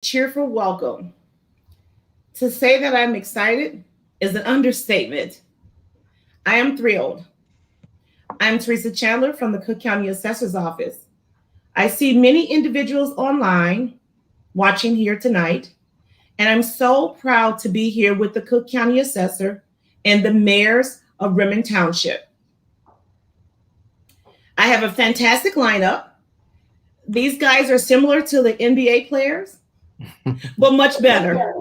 cheerful welcome. To say that I'm excited is an understatement. I am thrilled. I'm Teresa Chandler from the Cook County Assessor's Office. I see many individuals online watching here tonight, and I'm so proud to be here with the Cook County Assessor and the mayors of Bremen Township. I have a fantastic lineup. These guys are similar to the NBA players, but much better.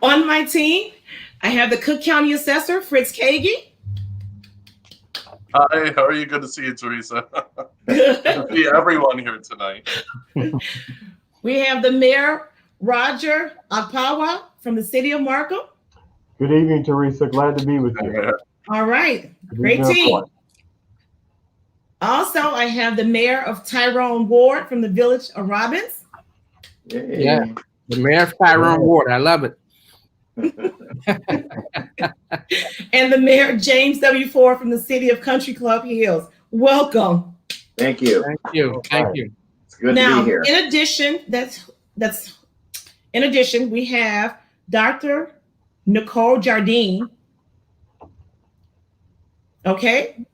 On my team, I have the Cook County Assessor, Fritz Kaegi. Hi, how are you? Good to see you, Teresa. Good to see everyone here tonight. We have the Mayor, Roger Akpawa from the city of Markham. Good evening, Teresa. Glad to be with you. All right, great team. Also, I have the Mayor of Tyrone Ward from the village of Robbins. Yeah, the Mayor of Tyrone Ward. I love it. And the Mayor James W. Ford from the city of Country Club Hills. Welcome. Thank you. Thank you. Thank you. It's good now, to be here. In addition, we have Dr. Nicole Jardine. Okay.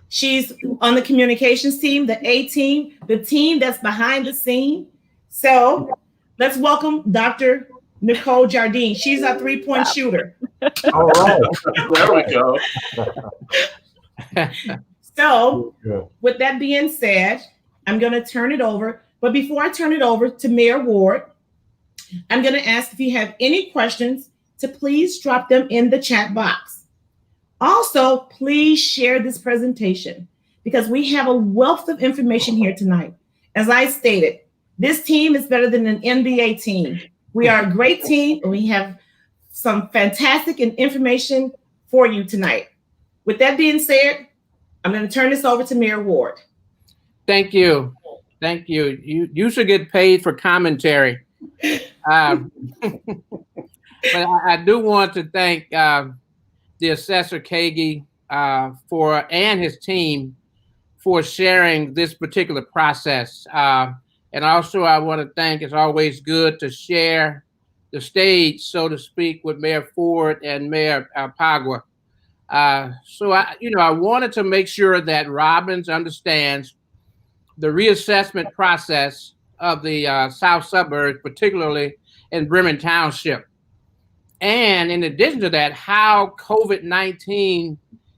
She's on the communications team, the A team, the team that's behind the scene. So let's welcome Dr. Nicole Jardine. She's our 3-point shooter. All right. There we go. So with that being said, I'm going to turn it over. But before I turn it over to Mayor Ward, I'm going to ask if you have any questions to please drop them in the chat box. Also, please share this presentation because we have a wealth of information here tonight. As I stated, this team is better than an NBA team. We are a great team, and we have some fantastic information for you tonight. With that being said, I'm going to turn this over to Mayor Ward. Thank you. Thank you. You should get paid for commentary. But I do want to thank the Assessor Kaegi and his team for sharing this particular process. And also I want to thank, it's always good to share the stage, so to speak, with Mayor Ford and Mayor Pagua. So I wanted to make sure that Robbins understands the reassessment process of the South Suburbs, particularly in Bremen Township. And in addition to that, how COVID-19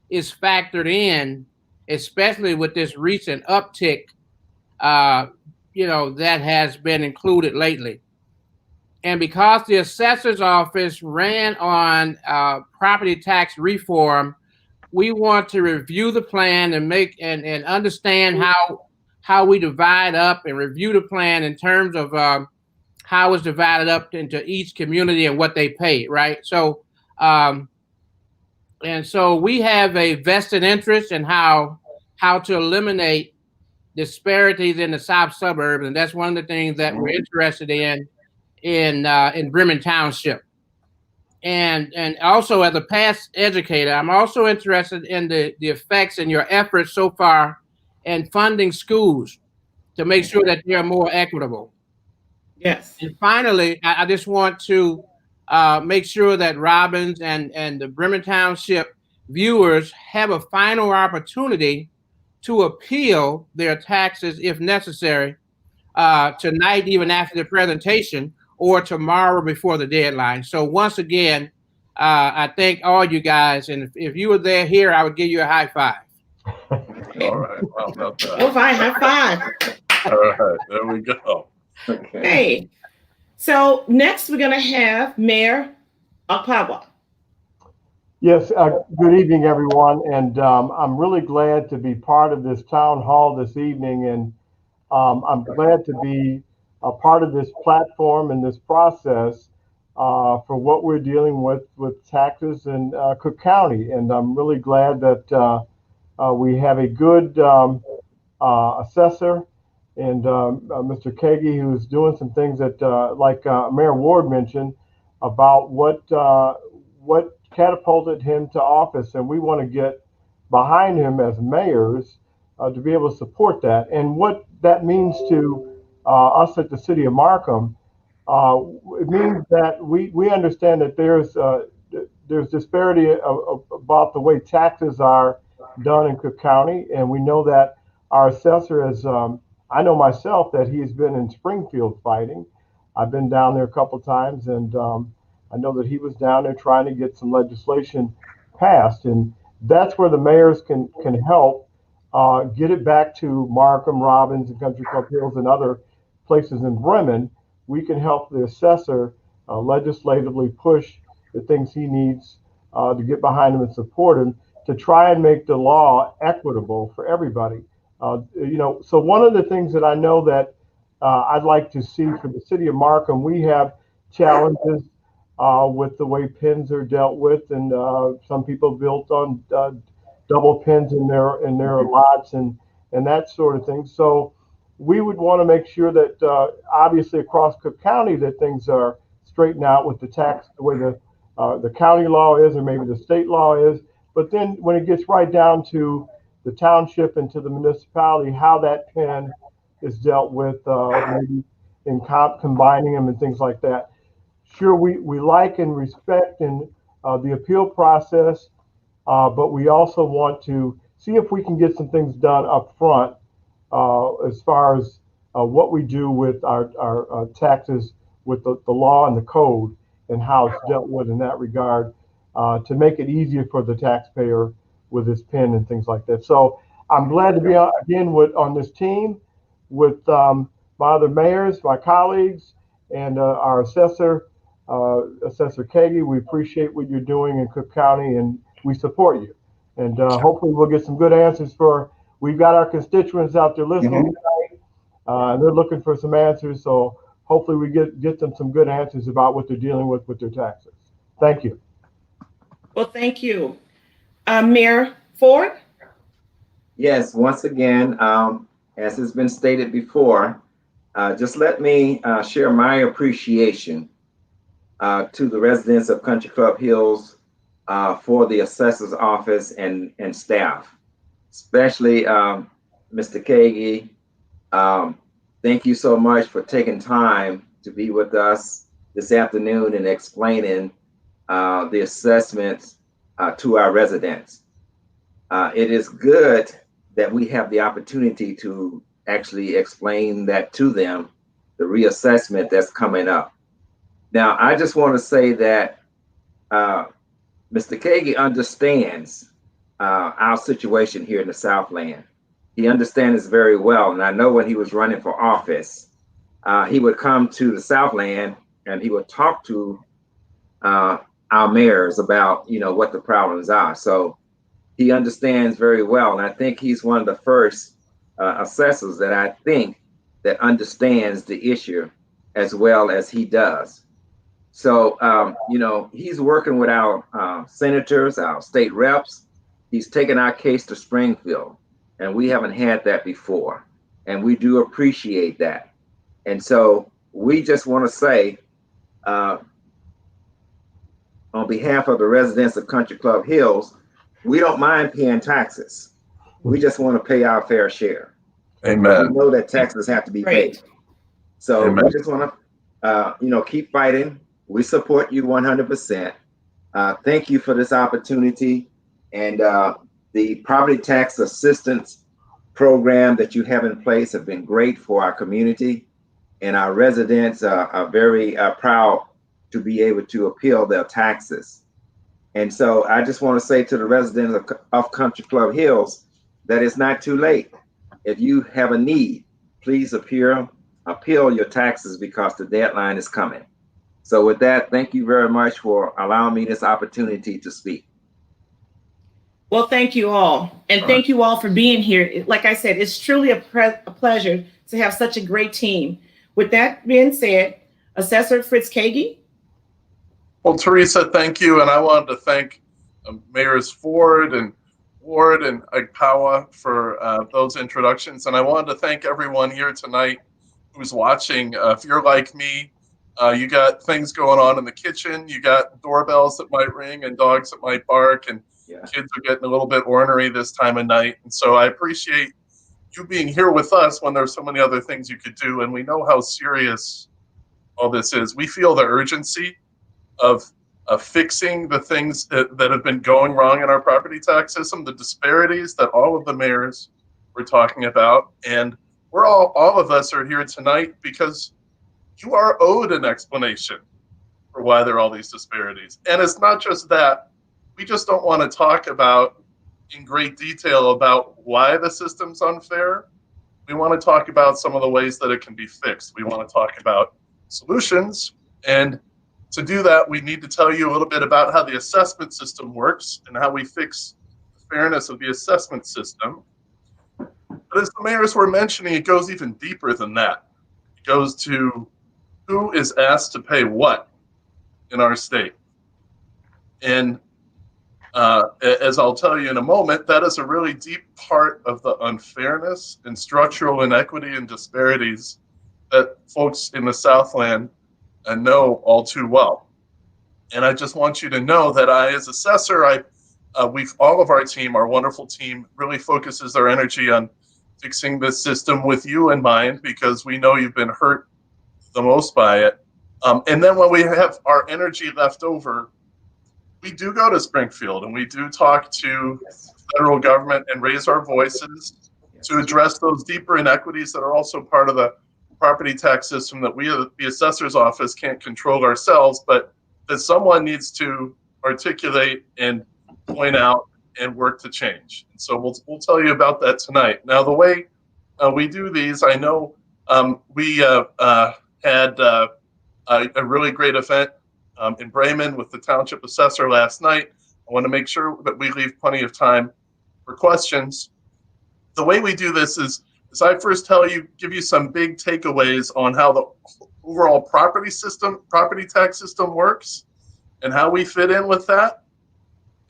is factored in, especially with this recent uptick, that has been included lately. And because the assessor's office ran on property tax reform, we want to review the plan and and understand how we divide up and review the plan in terms of how it's divided up into each community and what they pay, right? So, so we have a vested interest in how to eliminate disparities in the South Suburbs, and that's one of the things that we're interested in Bremen Township. And also, as a past educator, I'm also interested in the effects and your efforts so far in funding schools to make sure that they are more equitable. Yes. And finally, I just want to make sure that Robbins and the Bremen Township viewers have a final opportunity to appeal their taxes if necessary tonight, even after the presentation, or tomorrow before the deadline. So once again, I thank all you guys. And if you were here, I would give you a high five. All right. Well, not bad. Oh, fine, high five. All right. There we go. Okay. Hey, so next we're going to have Mayor Akpawa. Yes, good evening, everyone. And I'm really glad to be part of this town hall this evening. And I'm glad to be a part of this platform and this process for what we're dealing with taxes in Cook County. And I'm really glad that we have a good assessor and Mr. Kaegi, who's doing some things that, like Mayor Ward mentioned, about what catapulted him to office. And we want to get behind him as mayors to be able to support that. And what that means to us at the city of Markham, it means that we understand that there's disparity about the way taxes are done in Cook County, and we know that our assessor is. I know myself that he's been in Springfield fighting. I've been down there a couple times, and I know that he was down there trying to get some legislation passed, and that's where the mayors can help get it back to Markham, Robbins, and Country Club Hills, and other places in Bremen. We can help the assessor legislatively push the things he needs to get behind him and support him to try and make the law equitable for everybody. So one of the things that I know that I'd like to see for the city of Markham, we have challenges with the way pins are dealt with, and some people built on double pins in their lots and that sort of thing. So we would want to make sure that obviously across Cook County that things are straightened out with the tax, the way the county law is, or maybe the state law is. But then when it gets right down to the township and to the municipality, how that pin is dealt with, maybe in combining them and things like that. Sure, we like and respect and the appeal process, but we also want to see if we can get some things done up front as far as what we do with our taxes, with the law and the code, and how it's dealt with in that regard, to make it easier for the taxpayer with his PIN and things like that. So I'm glad to be again on this team with my other mayors, my colleagues, and our assessor, Assessor Kaegi. We appreciate what you're doing in Cook County, and we support you. And hopefully we'll get some good answers we've got our constituents out there listening tonight, and they're looking for some answers. So hopefully we get them some good answers about what they're dealing with their taxes. Thank you. Well, thank you. Mayor Ford? Yes, once again, as has been stated before, just let me share my appreciation to the residents of Country Club Hills for the assessor's office and staff, especially Mr. Kaegi. Thank you so much for taking time to be with us this afternoon and explaining the assessments to our residents. It is good that we have the opportunity to actually explain that to them, the reassessment that's coming up. Now, I just want to say that Mr. Kaegi understands our situation here in the Southland. He understands very well. And I know when he was running for office, he would come to the Southland and he would talk to our mayors about, what the problems are. So he understands very well. And I think he's one of the first assessors that I think that understands the issue as well as he does. So, he's working with our senators, our state reps. He's taken our case to Springfield, and we haven't had that before. And we do appreciate that. And so we just want to say, on behalf of the residents of Country Club Hills, we don't mind paying taxes. We just want to pay our fair share. Amen. We know that taxes have to be paid. So Amen. We just want to, keep fighting. We support you 100%. Thank you for this opportunity. And the property tax assistance program that you have in place have been great for our community. And our residents are very proud to be able to appeal their taxes. And so I just want to say to the residents of Country Club Hills that it's not too late. If you have a need, please appeal your taxes because the deadline is coming. So with that, thank you very much for allowing me this opportunity to speak. Well, thank you all. And thank you all for being here. Like I said, it's truly a pleasure to have such a great team. With that being said, Assessor Fritz Kaegi. Well, Teresa, thank you. And I wanted to thank Mayors Ford and Ward and Agpawa for those introductions. And I wanted to thank everyone here tonight who's watching. If you're like me, you got things going on in the kitchen, you got doorbells that might ring and dogs that might bark, and kids are getting a little bit ornery this time of night. And so I appreciate you being here with us when there's so many other things you could do, and we know how serious all this is. We feel the urgency of fixing the things that have been going wrong in our property tax system, the disparities that all of the mayors were talking about. And we're all of us are here tonight because you are owed an explanation for why there are all these disparities. And it's not just that. We just don't want to talk about in great detail about why the system's unfair. We want to talk about some of the ways that it can be fixed. We want to talk about solutions. And to do that, we need to tell you a little bit about how the assessment system works and how we fix the fairness of the assessment system. But as the mayors were mentioning, it goes even deeper than that. It goes to who is asked to pay what in our state. And as I'll tell you in a moment, that is a really deep part of the unfairness and structural inequity and disparities that folks in the Southland know all too well. And I just want you to know that I, as assessor, all of our team, our wonderful team, really focuses their energy on fixing this system with you in mind, because we know you've been hurt the most by it. And then when we have our energy left over, we do go to Springfield and we do talk to the federal government and raise our voices to address those deeper inequities that are also part of the property tax system that we, the assessor's office, can't control ourselves, but that someone needs to articulate and point out and work to change. And so we'll tell you about that tonight. Now, the way we do these, I know we had a really great event in Bremen with the township assessor last night. I want to make sure that we leave plenty of time for questions. The way we do this is I first give you some big takeaways on how the overall property tax system works and how we fit in with that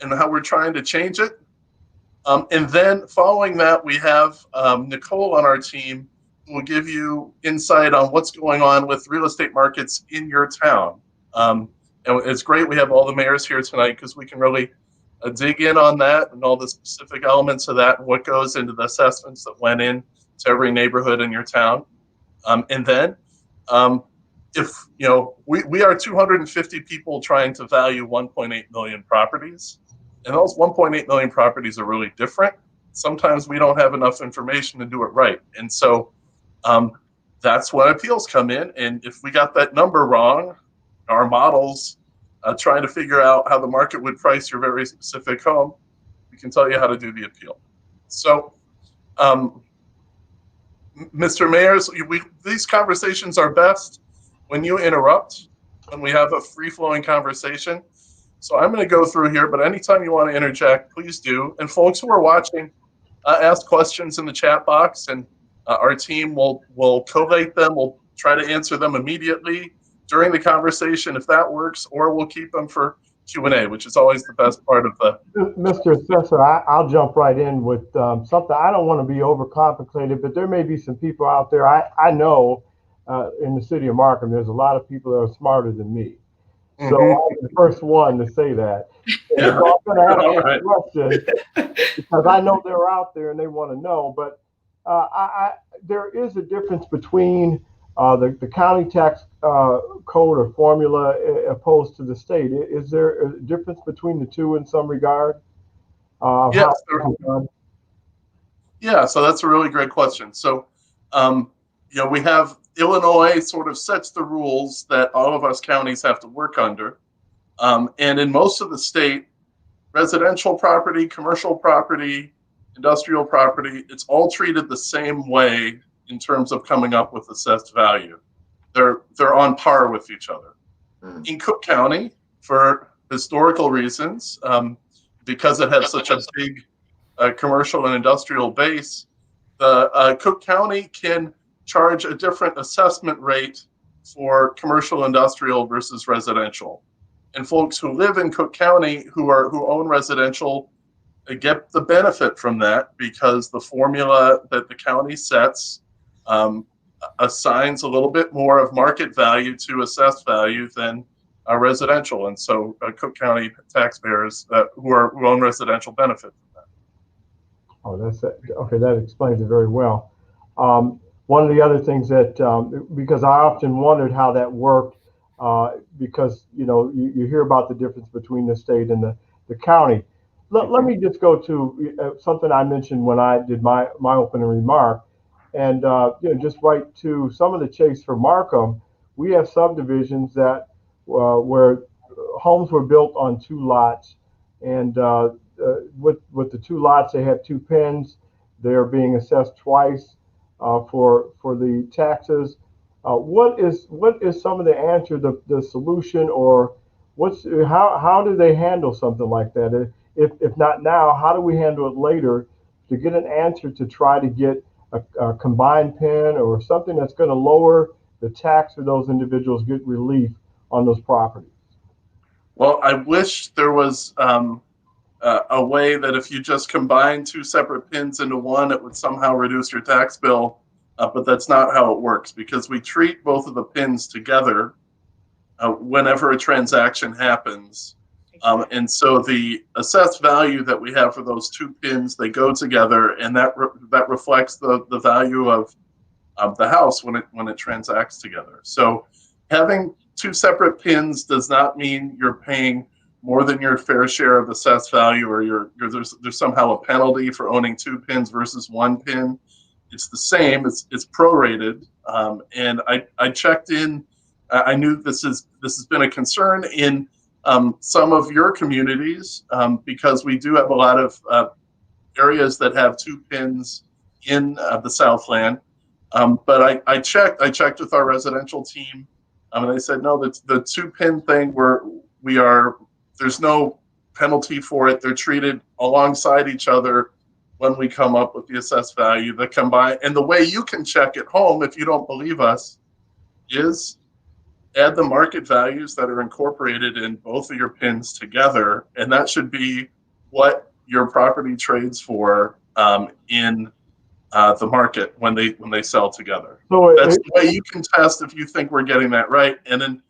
and how we're trying to change it. And then following that, we have Nicole on our team who will give you insight on what's going on with real estate markets in your town. And it's great we have all the mayors here tonight because we can really dig in on that and all the specific elements of that and what goes into the assessments that went in to every neighborhood in your town. And then if, we are 250 people trying to value 1.8 million properties, and those 1.8 million properties are really different. Sometimes we don't have enough information to do it right. And so that's when appeals come in. And if we got that number wrong, our models trying to figure out how the market would price your very specific home, we can tell you how to do the appeal. So, Mr. Mayors, these conversations are best when you interrupt, when we have a free-flowing conversation. So I'm going to go through here, but anytime you want to interject, please do. And folks who are watching, ask questions in the chat box, and our team will collate them. We'll try to answer them immediately during the conversation if that works, or we'll keep them for Q&A, which is always the best part of the... Mr. Assessor, I'll jump right in with something. I don't want to be overcomplicated, but there may be some people out there. I know in the city of Markham, there's a lot of people that are smarter than me. So I'm the first one to say that. And so I'm going to ask a question because I know they're out there and they want to know. But there is a difference between the county tax code or formula opposed to the state. Is there a difference between the two in some regard? Yes. Yeah, so that's a really great question. So, we have Illinois sort of sets the rules that all of us counties have to work under. And in most of the state, residential property, commercial property, industrial property, it's all treated the same way in terms of coming up with assessed value. They're on par with each other. In Cook County, for historical reasons, because it has such a big commercial and industrial base, the Cook County can charge a different assessment rate for commercial industrial versus residential. And folks who live in Cook County who own residential get the benefit from that because the formula that the county sets assigns a little bit more of market value to assessed value than residential. And so Cook County taxpayers who own residential benefit from that. Oh, that's okay. That explains it very well. One of the other things that, because I often wondered how that worked, because you hear about the difference between the state and the county. Let me just go to something I mentioned when I did my opening remark, and just right to some of the chase for Markham. We have subdivisions that where homes were built on two lots, and with the two lots, they have two pins. They're being assessed twice for the taxes. What is some of the answer, the solution, or how do they handle something like that? If not now, how do we handle it later to get an answer to try to get a combined pin or something that's going to lower the tax for those individuals, get relief on those properties? Well, I wish there was a way that if you just combine two separate pins into one, it would somehow reduce your tax bill. But that's not how it works, because we treat both of the pins together whenever a transaction happens. And so the assessed value that we have for those two pins, they go together, and that reflects the value of the house when it transacts together. So having two separate pins does not mean you're paying more than your fair share of assessed value, or there's somehow a penalty for owning two pins versus one pin. It's the same. It's prorated, and I checked in. I knew this has been a concern in some of your communities, because we do have a lot of areas that have two pins in the Southland. But I checked with our residential team, and they said no, the two pin thing there's no penalty for it. They're treated alongside each other when we come up with the assessed value. The combined, and the way you can check at home, if you don't believe us, is add the market values that are incorporated in both of your pins together, and that should be what your property trades for in the market when they sell together. So that's the way you can test if you think we're getting that right. And then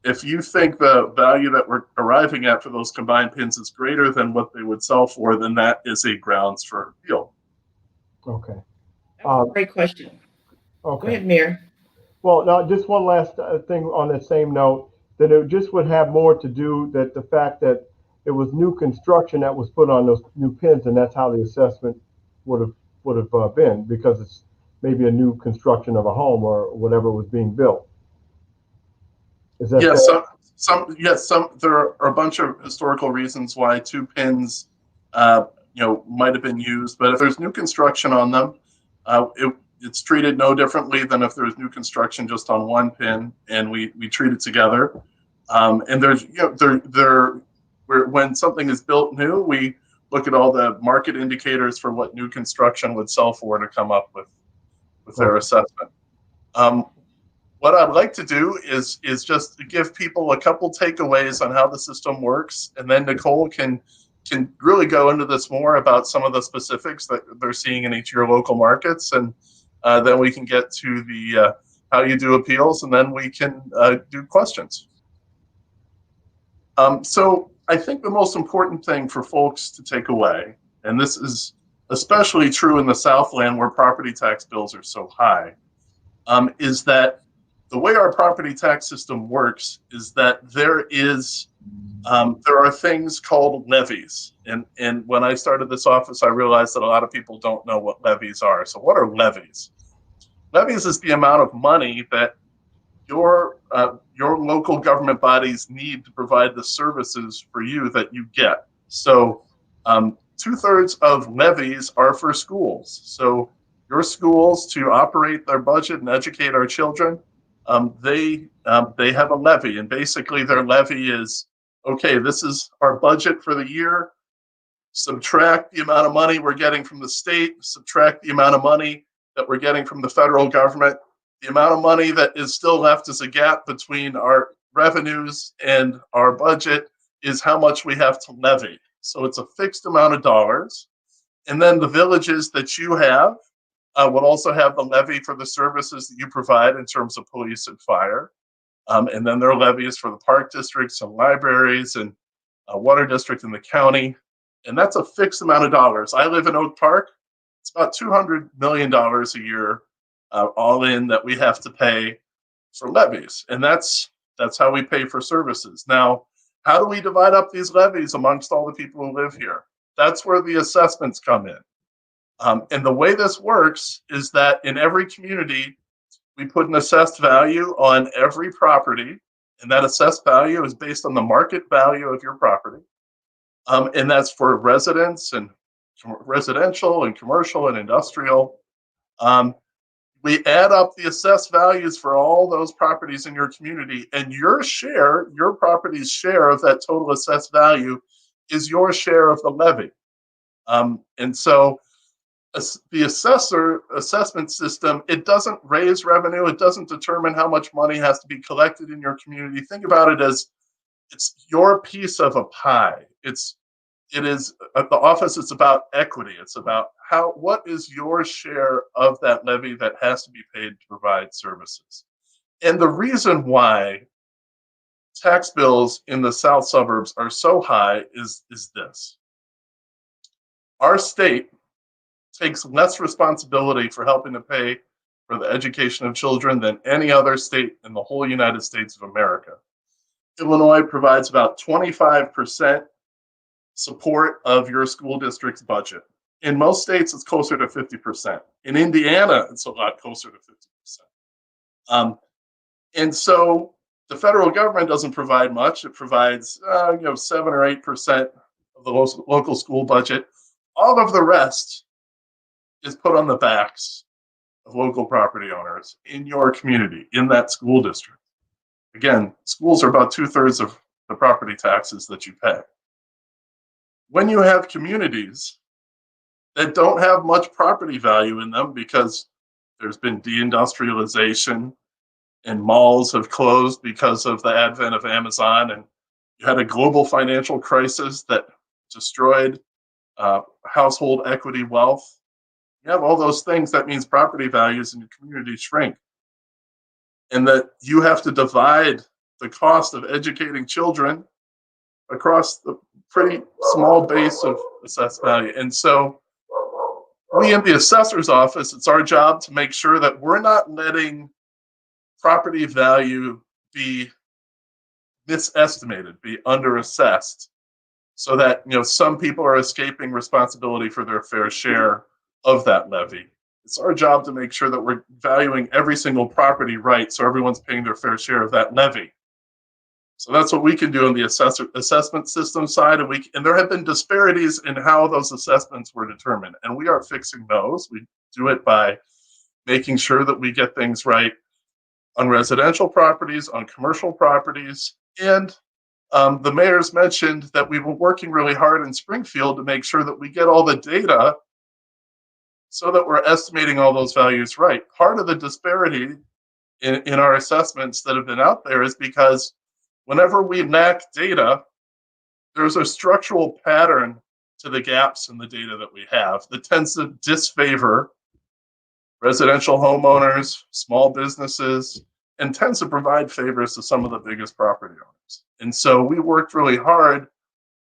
if you think the value that we're arriving at for those combined pins is greater than what they would sell for, then that is a grounds for appeal. Okay. Great question. Okay. Go ahead, Mayor. Well, now just one last thing on that same note, that it just would have more to do that the fact that it was new construction that was put on those new pins, and that's how the assessment would have been, because it's maybe a new construction of a home or whatever was being built. Is that yes? There are a bunch of historical reasons why two pins, might have been used. But if there's new construction on them, it's treated no differently than if there's new construction just on one pin, and we treat it together. And there's when something is built new, we look at all the market indicators for what new construction would sell for to come up with their assessment. What I'd like to do is just give people a couple takeaways on how the system works, and then Nicole can really go into this more about some of the specifics that they're seeing in each of your local markets, and then we can get to the how you do appeals, and then we can do questions. So I think the most important thing for folks to take away, and this is especially true in the Southland where property tax bills are so high, is that the way our property tax system works is that there are things called levies. And when I started this office, I realized that a lot of people don't know what levies are. So what are levies? Levies is the amount of money that your local government bodies need to provide the services for you that you get. So 2/3 of levies are for schools. So your schools, to operate their budget and educate our children, they have a levy, and basically their levy is, okay, this is our budget for the year. Subtract the amount of money we're getting from the state, subtract the amount of money that we're getting from the federal government. The amount of money that is still left as a gap between our revenues and our budget is how much we have to levy. So it's a fixed amount of dollars. And then the villages that you have will also have the levy for the services that you provide in terms of police and fire. And then there are levies for the park districts and libraries and water district in the county. And that's a fixed amount of dollars. I live in Oak Park. It's about $200 million a year, all in, that we have to pay for levies. And that's how we pay for services. Now, how do we divide up these levies amongst all the people who live here? That's where the assessments come in. And the way this works is that in every community, we put an assessed value on every property, and that assessed value is based on the market value of your property. And that's for residents and residential and commercial and industrial. We add up the assessed values for all those properties in your community, and your property's share of that total assessed value is your share of the levy. And so the assessor assessment system, it doesn't raise revenue. It doesn't determine how much money has to be collected in your community. Think about it as it's your piece of a pie. It is at the office. It's about equity. It's about what is your share of that levy that has to be paid to provide services. And the reason why tax bills in the south suburbs are so high is this. Our state takes less responsibility for helping to pay for the education of children than any other state in the whole United States of America. Illinois provides about 25% support of your school district's budget. In most states, it's closer to 50%. In Indiana, it's a lot closer to 50%. And so the federal government doesn't provide much. It provides 7 or 8% of the local school budget. All of the rest is put on the backs of local property owners in your community, in that school district. Again, schools are about 2/3 of the property taxes that you pay. When you have communities that don't have much property value in them because there's been deindustrialization and malls have closed because of the advent of Amazon, and you had a global financial crisis that destroyed household equity wealth. You have all those things. That means property values in your community shrink. And that you have to divide the cost of educating children across the pretty small base of assessed value. And so we in the assessor's office, it's our job to make sure that we're not letting property value be misestimated, be underassessed, so that some people are escaping responsibility for their fair share of that levy. It's our job to make sure that we're valuing every single property right, so everyone's paying their fair share of that levy. So that's what we can do on the assessment system side, and there have been disparities in how those assessments were determined, and we are fixing those. We do it by making sure that we get things right on residential properties, on commercial properties, and the mayor's mentioned that we've been working really hard in Springfield to make sure that we get all the data so that we're estimating all those values right. Part of the disparity in our assessments that have been out there is because whenever we lack data, there's a structural pattern to the gaps in the data that we have that tends to disfavor residential homeowners, small businesses, and tends to provide favors to some of the biggest property owners. And so we worked really hard,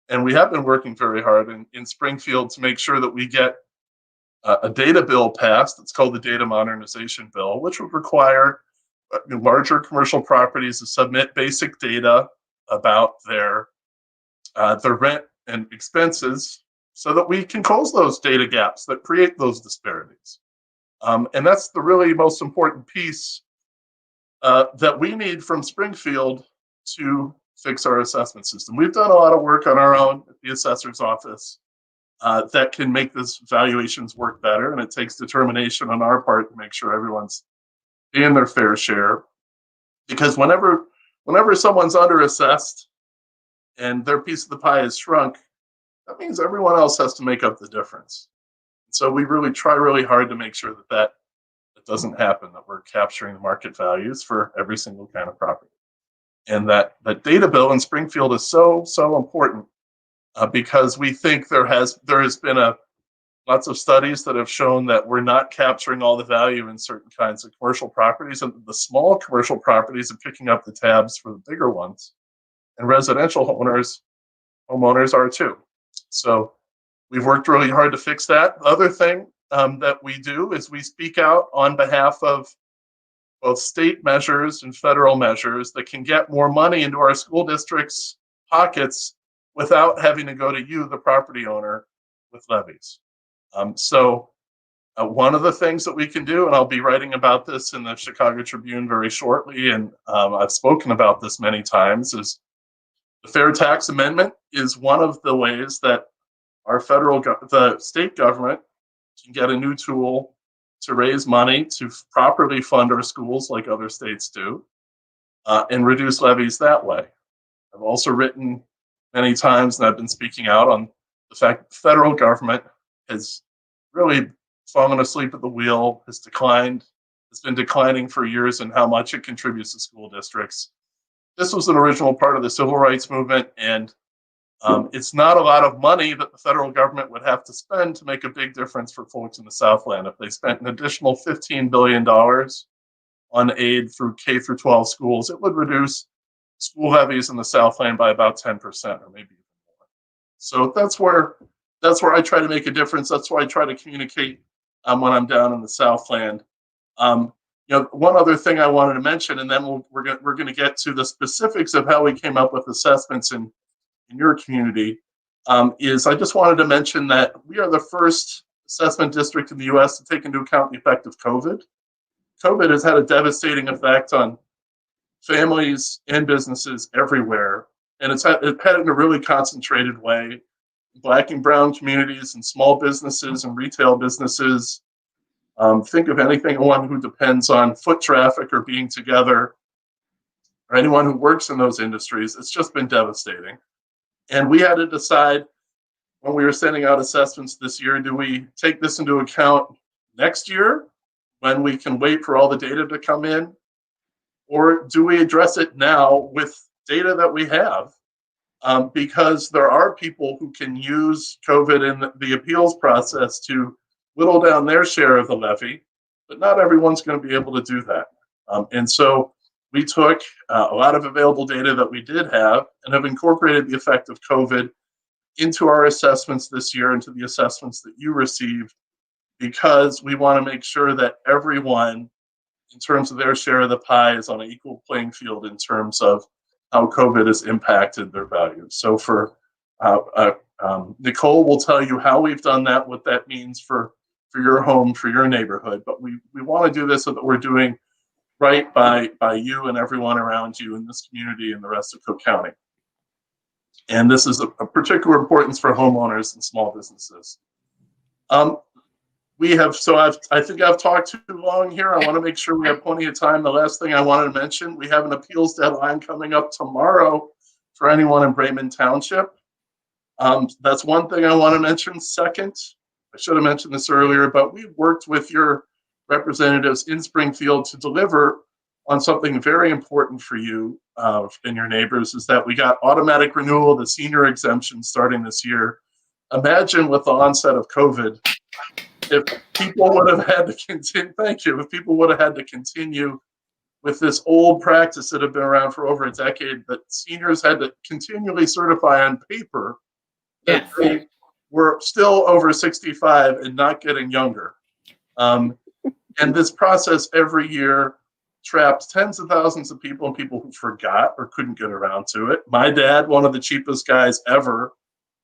and we have been working very hard in Springfield to make sure that we get a data bill passed. It's called the Data Modernization Bill, which would require larger commercial properties to submit basic data about their rent and expenses so that we can close those data gaps that create those disparities. And that's the really most important piece that we need from Springfield to fix our assessment system. We've done a lot of work on our own at the assessor's office that can make these valuations work better, and it takes determination on our part to make sure everyone's paying their fair share. Because whenever someone's underassessed and their piece of the pie is shrunk, that means everyone else has to make up the difference. So we really try really hard to make sure that doesn't happen, that we're capturing the market values for every single kind of property. And that data bill in Springfield is so important because we think there has been lots of studies that have shown that we're not capturing all the value in certain kinds of commercial properties, and the small commercial properties are picking up the tabs for the bigger ones, and residential homeowners are too. So We've worked really hard to fix that. The other thing that we do is we speak out on behalf of both state measures and federal measures that can get more money into our school districts' pockets without having to go to you, the property owner, with levies. One of the things that we can do, and I'll be writing about this in the Chicago Tribune very shortly, and I've spoken about this many times, is the Fair Tax Amendment is one of the ways that the state government can get a new tool to raise money to properly fund our schools like other states do, and reduce levies that way. I've also written many times, and I've been speaking out on the fact that the federal government has really fallen asleep at the wheel, has been declining for years in how much it contributes to school districts. This was an original part of the civil rights movement, and it's not a lot of money that the federal government would have to spend to make a big difference for folks in the Southland. If they spent an additional $15 billion on aid through K through 12 schools, it would reduce school levies in the Southland by about 10% or maybe even more. So that's where I try to make a difference. That's why I try to communicate when I'm down in the Southland. One other thing I wanted to mention, and then we're going to get to the specifics of how we came up with assessments in your community, is I just wanted to mention that we are the first assessment district in the U.S. to take into account the effect of COVID. COVID has had a devastating effect on families and businesses everywhere, and it had it in a really concentrated way. Black and brown communities and small businesses and retail businesses. Think of anyone who depends on foot traffic or being together, or anyone who works in those industries. It's just been devastating. And we had to decide when we were sending out assessments this year, do we take this into account next year when we can wait for all the data to come in? Or do we address it now with data that we have? Because there are people who can use COVID in the appeals process to whittle down their share of the levy, but not everyone's going to be able to do that. And so we took a lot of available data that we did have and have incorporated the effect of COVID into our assessments this year, into the assessments that you received, because we want to make sure that everyone, in terms of their share of the pie, is on an equal playing field in terms of how COVID has impacted their values. So for Nicole will tell you how we've done that, what that means for your home, for your neighborhood. But we want to do this so that we're doing right by you and everyone around you in this community and the rest of Cook County. And this is a particular importance for homeowners and small businesses. I think I've talked too long here. I want to make sure we have plenty of time. The last thing I wanted to mention, we have an appeals deadline coming up tomorrow for anyone in Bremen Township. That's one thing I want to mention. Second, I should have mentioned this earlier, but we worked with your representatives in Springfield to deliver on something very important for you and your neighbors, is that we got automatic renewal of the senior exemption starting this year. Imagine with the onset of COVID, if people would have had to continue, if people would have had to continue with this old practice that had been around for over a decade, that seniors had to continually certify on paper that they were still over 65 and not getting younger. And this process every year trapped tens of thousands of people and people who forgot or couldn't get around to it. My dad, one of the cheapest guys ever,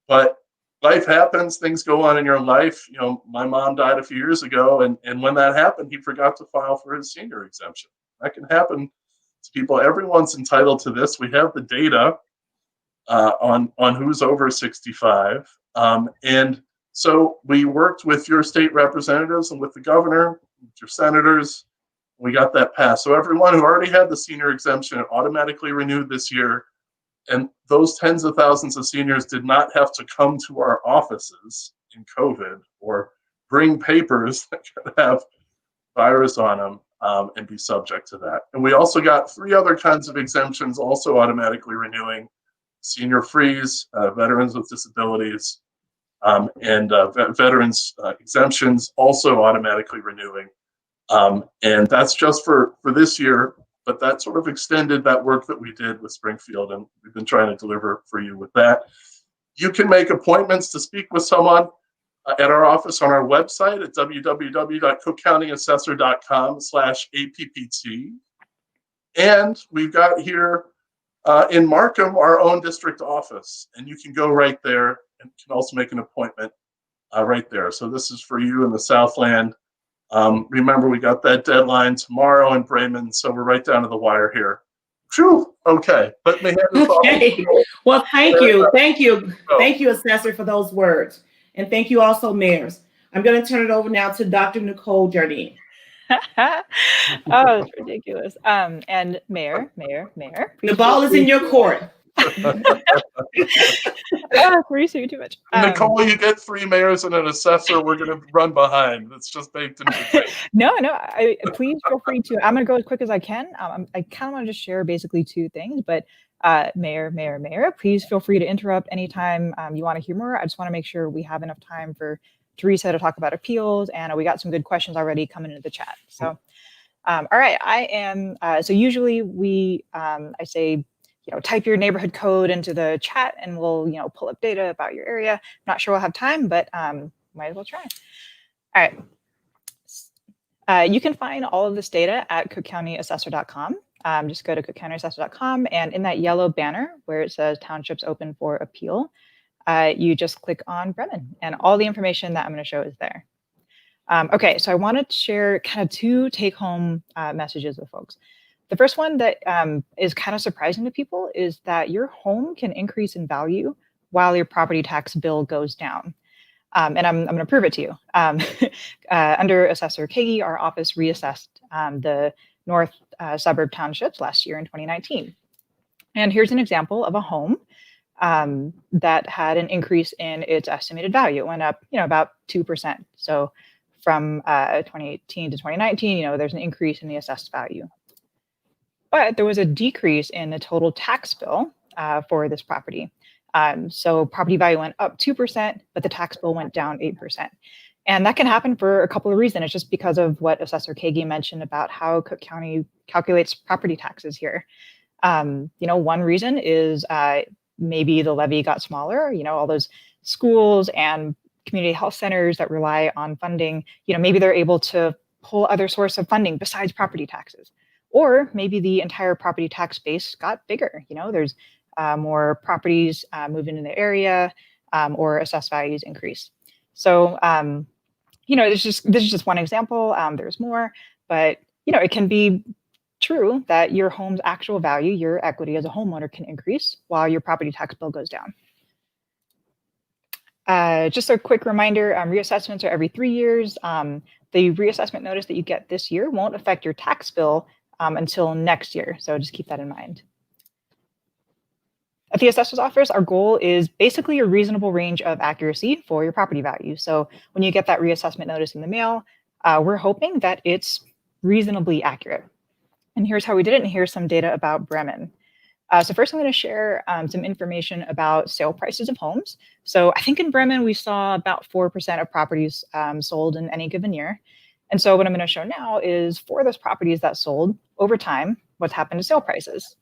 but life happens, things go on in your life. My mom died a few years ago, and when that happened, he forgot to file for his senior exemption. That can happen to people. Everyone's entitled to this. We have the data on who's over 65. And so we worked with your state representatives and with the governor, with your senators. We got that passed. So everyone who already had the senior exemption automatically renewed this year. And those tens of thousands of seniors did not have to come to our offices in COVID or bring papers that could have virus on them and be subject to that. And we also got 3 other kinds of exemptions also automatically renewing: senior freeze, veterans with disabilities, and veterans exemptions also automatically renewing. And that's just for this year, but that sort of extended that work that we did with Springfield, and we've been trying to deliver for you with that. You can make appointments to speak with someone at our office on our website at www.cookcountyassessor.com/APPT. And we've got here in Markham our own district office, and you can go right there and can also make an appointment right there. So this is for you in the Southland. Remember, we got that deadline tomorrow in Bremen, so we're right down to the wire here. Phew. Okay, let me hand this off. Okay. Well, thank you, Assessor, for those words, and thank you also, mayors. I'm going to turn it over now to Dr. Nicole Jardine. Oh, it's ridiculous. And Mayor. The ball is in your court. Appreciate too much. Nicole, you get 3 mayors and an assessor. We're going to run behind. It's just baked into the thing. No. Please feel free to. I'm going to go as quick as I can. I kind of want to just share basically 2 things, but Mayor, please feel free to interrupt anytime you want to hear more. I just want to make sure we have enough time for Teresa to talk about appeals, and we got some good questions already coming into the chat. So, all right, I am. So usually we, I say, type your neighborhood code into the chat, and we'll, pull up data about your area. I'm not sure we'll have time, but might as well try. All right. You can find all of this data at cookcountyassessor.com. Just go to cookcountyassessor.com, and in that yellow banner where it says Townships Open for Appeal, you just click on Bremen, and all the information that I'm going to show is there. Okay, so I wanted to share kind of 2 take-home messages with folks. The first one that is kind of surprising to people is that your home can increase in value while your property tax bill goes down. And I'm going to prove it to you. Under Assessor Kaegi, our office reassessed the North Suburb Townships last year in 2019. And here's an example of a home that had an increase in its estimated value. It went up, about 2%. So from 2018 to 2019, there's an increase in the assessed value. But there was a decrease in the total tax bill for this property. So property value went up 2%, but the tax bill went down 8%. And that can happen for a couple of reasons. It's just because of what Assessor Kaegi mentioned about how Cook County calculates property taxes here. One reason is maybe the levy got smaller, all those schools and community health centers that rely on funding, maybe they're able to pull other source of funding besides property taxes. Or maybe the entire property tax base got bigger. There's more properties moving in the area, or assessed values increase. So, this is just one example. There's more, but it can be true that your home's actual value, your equity as a homeowner, can increase while your property tax bill goes down. Just a quick reminder, reassessments are every 3 years. The reassessment notice that you get this year won't affect your tax bill until next year. So just keep that in mind. At the assessor's office, our goal is basically a reasonable range of accuracy for your property value. So when you get that reassessment notice in the mail, we're hoping that it's reasonably accurate. And here's how we did it, and here's some data about Bremen. So first I'm going to share some information about sale prices of homes. So I think in Bremen we saw about 4% of properties sold in any given year. And so what I'm going to show now is for those properties that sold over time, what's happened to sale prices.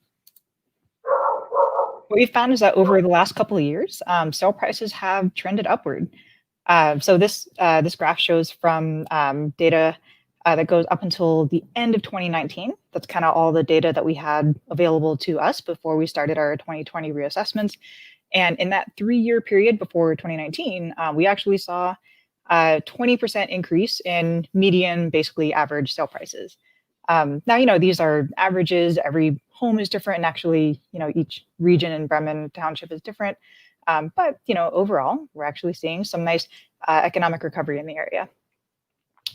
What we found is that over the last couple of years, sale prices have trended upward. So this graph shows from data that goes up until the end of 2019. That's kind of all the data that we had available to us before we started our 2020 reassessments. And in that 3-year period before 2019, we actually saw a 20% increase in median, basically average sale prices. Now, these are averages. Every home is different, and actually, each region in Bremen Township is different. But, overall, we're actually seeing some nice economic recovery in the area.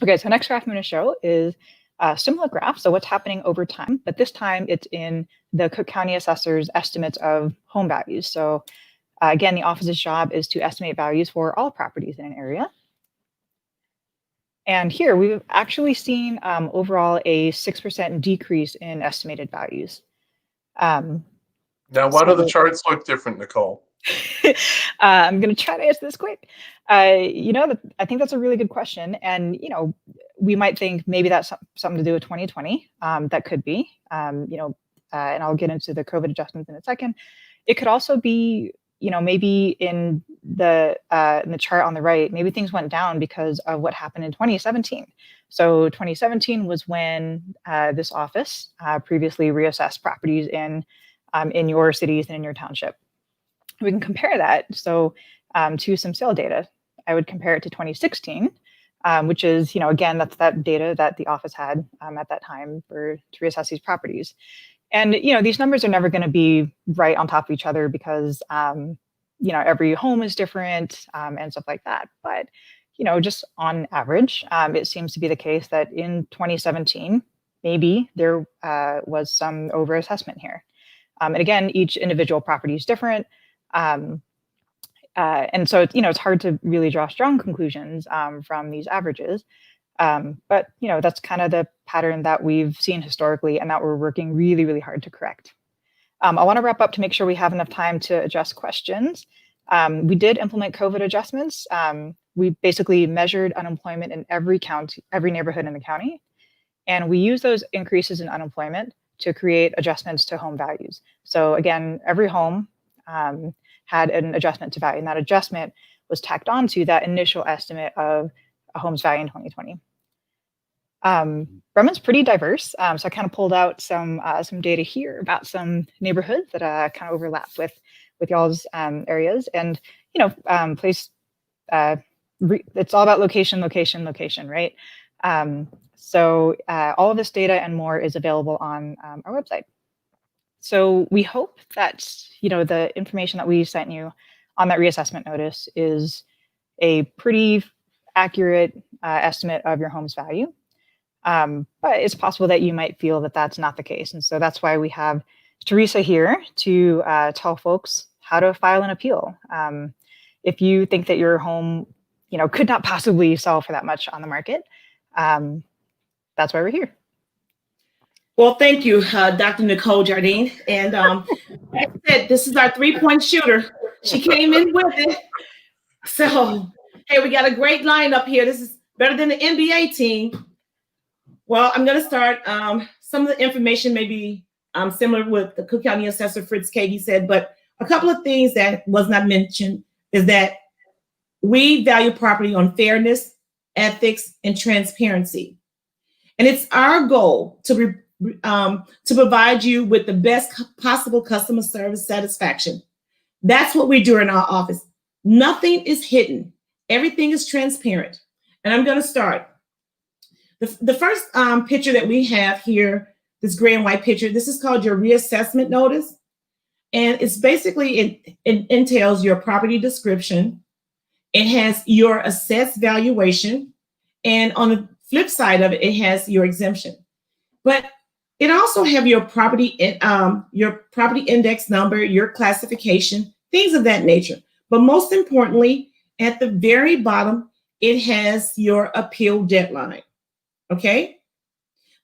Okay, so next graph I'm going to show is a similar graph. So what's happening over time, but this time it's in the Cook County Assessor's estimates of home values. So again, the office's job is to estimate values for all properties in an area. And here we've actually seen overall a 6% decrease in estimated values. Now, why do the charts look different, Nicole? I'm going to try to answer this quick. I think that's a really good question. And, we might think maybe that's something to do with 2020. That could be, and I'll get into the COVID adjustments in a second. It could also be maybe in the chart on the right, maybe things went down because of what happened in 2017. So 2017 was when this office previously reassessed properties in your cities and in your township. We can compare that to some sale data. I would compare it to 2016, which is, again, that's that data that the office had at that time to reassess these properties. And, these numbers are never going to be right on top of each other because, every home is different and stuff like that. But, just on average, it seems to be the case that in 2017, maybe there was some overassessment here. And again, each individual property is different. And so, it's hard to really draw strong conclusions from these averages. But, that's kind of the pattern that we've seen historically and that we're working really, really hard to correct. I want to wrap up to make sure we have enough time to address questions. We did implement COVID adjustments. We basically measured unemployment in every neighborhood in the county. And we use those increases in unemployment to create adjustments to home values. So again, every home had an adjustment to value, and that adjustment was tacked onto that initial estimate of a home's value in 2020. Bremen's pretty diverse, so I kind of pulled out some data here about some neighborhoods that kind of overlap with y'all's areas, and it's all about location, right? So all of this data and more is available on our website. So we hope that the information that we sent you on that reassessment notice is a pretty accurate estimate of your home's value. But it's possible that you might feel that that's not the case. And so that's why we have Teresa here to tell folks how to file an appeal. If you think that your home, could not possibly sell for that much on the market, that's why we're here. Well, thank you, Dr. Nicole Jardine. And like I said, this is our 3-point shooter. She came in with it. So, hey, we got a great lineup here. This is better than the NBA team. Well, I'm going to start. Some of the information may be similar with the Cook County Assessor Fritz Kaegi said, but a couple of things that was not mentioned is that we value property on fairness, ethics, and transparency. And it's our goal to provide you with the best possible customer service satisfaction. That's what we do in our office. Nothing is hidden. Everything is transparent. And I'm going to start. The first picture that we have here, this gray and white picture, this is called your reassessment notice. And it's basically, it entails your property description. It has your assessed valuation. And on the flip side of it, it has your exemption. But it also have your property index number, your classification, things of that nature. But most importantly, at the very bottom, it has your appeal deadline. Okay?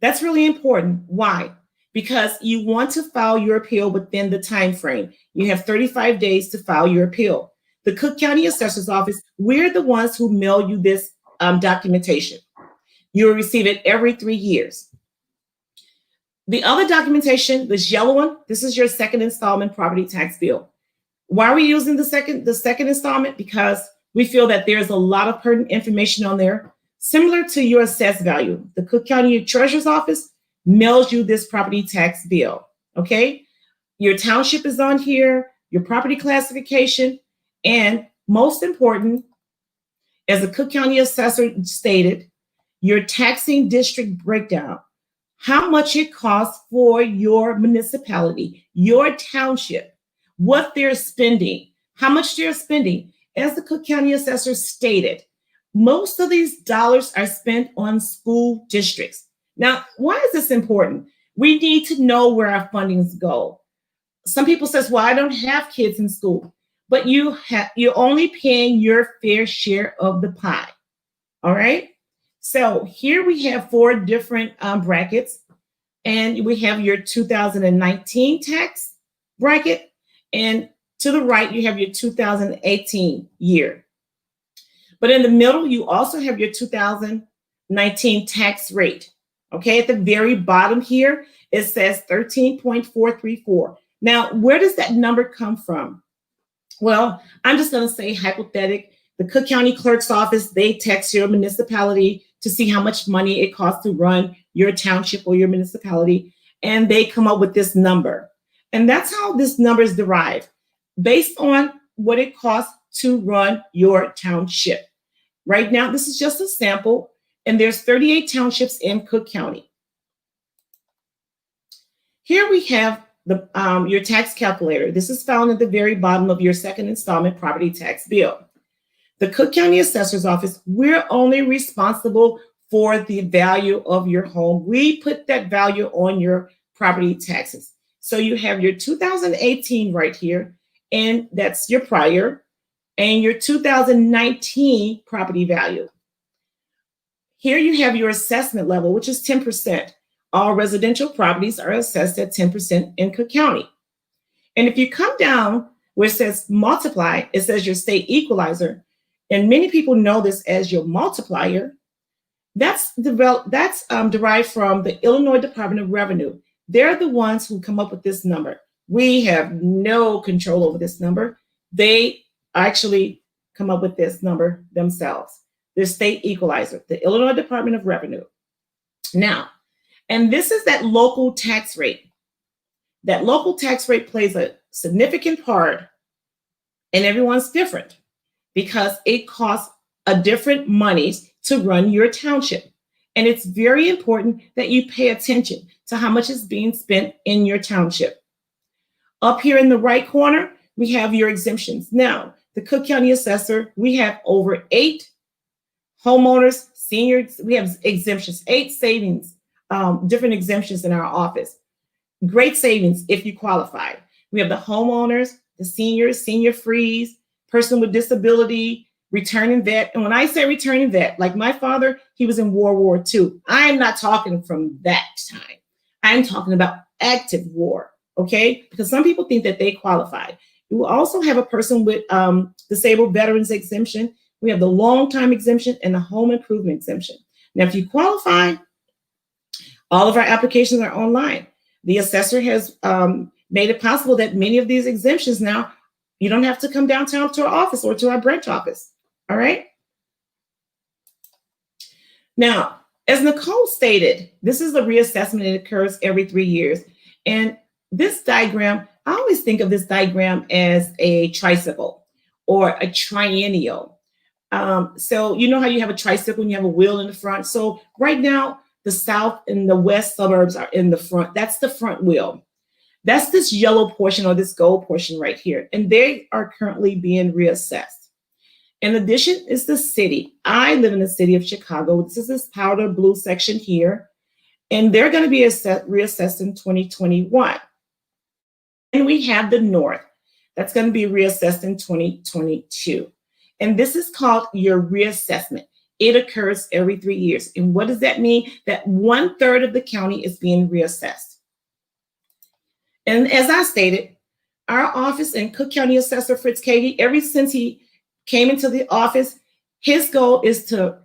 That's really important. Why? Because you want to file your appeal within the time frame. You have 35 days to file your appeal. The Cook County Assessor's Office, we're the ones who mail you this documentation. You'll receive it every 3 years. The other documentation, this yellow one, this is your second installment property tax bill. Why are we using the second installment? Because we feel that there's a lot of pertinent information on there, similar to your assessed value. The Cook County Treasurer's Office mails you this property tax bill, okay? Your township is on here, your property classification, and most important, as the Cook County Assessor stated, your taxing district breakdown, how much it costs for your municipality, your township, what they're spending, how much they're spending. As the Cook County Assessor stated, most of these dollars are spent on school districts. Now, why is this important? We need to know where our fundings go. Some people says, well, I don't have kids in school, but you're only paying your fair share of the pie. All right. So here we have 4 different brackets, and we have your 2019 tax bracket, and to the right, you have your 2018 year. But in the middle, you also have your 2019 tax rate. Okay, at the very bottom here, it says 13.434. Now, where does that number come from? Well, I'm just going to say hypothetical. The Cook County Clerk's Office, they text your municipality to see how much money it costs to run your township or your municipality, and they come up with this number. And that's how this number is derived, based on what it costs to run your township. Right now, this is just a sample, and there's 38 townships in Cook County. Here we have your tax calculator. This is found at the very bottom of your second installment property tax bill. The Cook County Assessor's Office, we're only responsible for the value of your home. We put that value on your property taxes. So you have your 2018 right here, and that's your prior, and your 2019 property value. Here you have your assessment level, which is 10%. All residential properties are assessed at 10% in Cook County. And if you come down where it says multiply, it says your state equalizer, and many people know this as your multiplier. That's derived from the Illinois Department of Revenue. They're the ones who come up with this number. We have no control over this number. They actually come up with this number themselves. The state equalizer, the Illinois Department of Revenue. Now, and this is that local tax rate. That local tax rate plays a significant part, and everyone's different because it costs a different monies to run your township. And it's very important that you pay attention to how much is being spent in your township. Up here in the right corner, we have your exemptions. Now, the Cook County Assessor, we have over 8 homeowners, seniors, we have exemptions, 8 savings, different exemptions in our office. Great savings if you qualify. We have the homeowners, the seniors, senior freeze, person with disability, returning vet. And when I say returning vet, like my father, he was in World War II. I am not talking from that time. I'm talking about active war, okay? Because some people think that they qualify. We will also have a person with disabled veterans exemption. We have the long-time exemption and the home improvement exemption. Now, if you qualify, all of our applications are online. The assessor has made it possible that many of these exemptions now, you don't have to come downtown to our office or to our branch office. All right. Now, as Nicole stated, this is a reassessment. It occurs every 3 years. And this diagram, I always think of this diagram as a tricycle or a triennial. So you know how you have a tricycle and you have a wheel in the front. So right now, the south and the west suburbs are in the front. That's the front wheel. That's this yellow portion or this gold portion right here. And they are currently being reassessed. In addition is the city. I live in the city of Chicago. This is this powder blue section here. And they're going to be reassessed in 2021. And we have the north. That's going to be reassessed in 2022. And this is called your reassessment. It occurs every 3 years. And what does that mean? That 1/3 of the county is being reassessed. And as I stated, our office and Cook County Assessor Fritz Kaegi, ever since he came into the office, his goal is to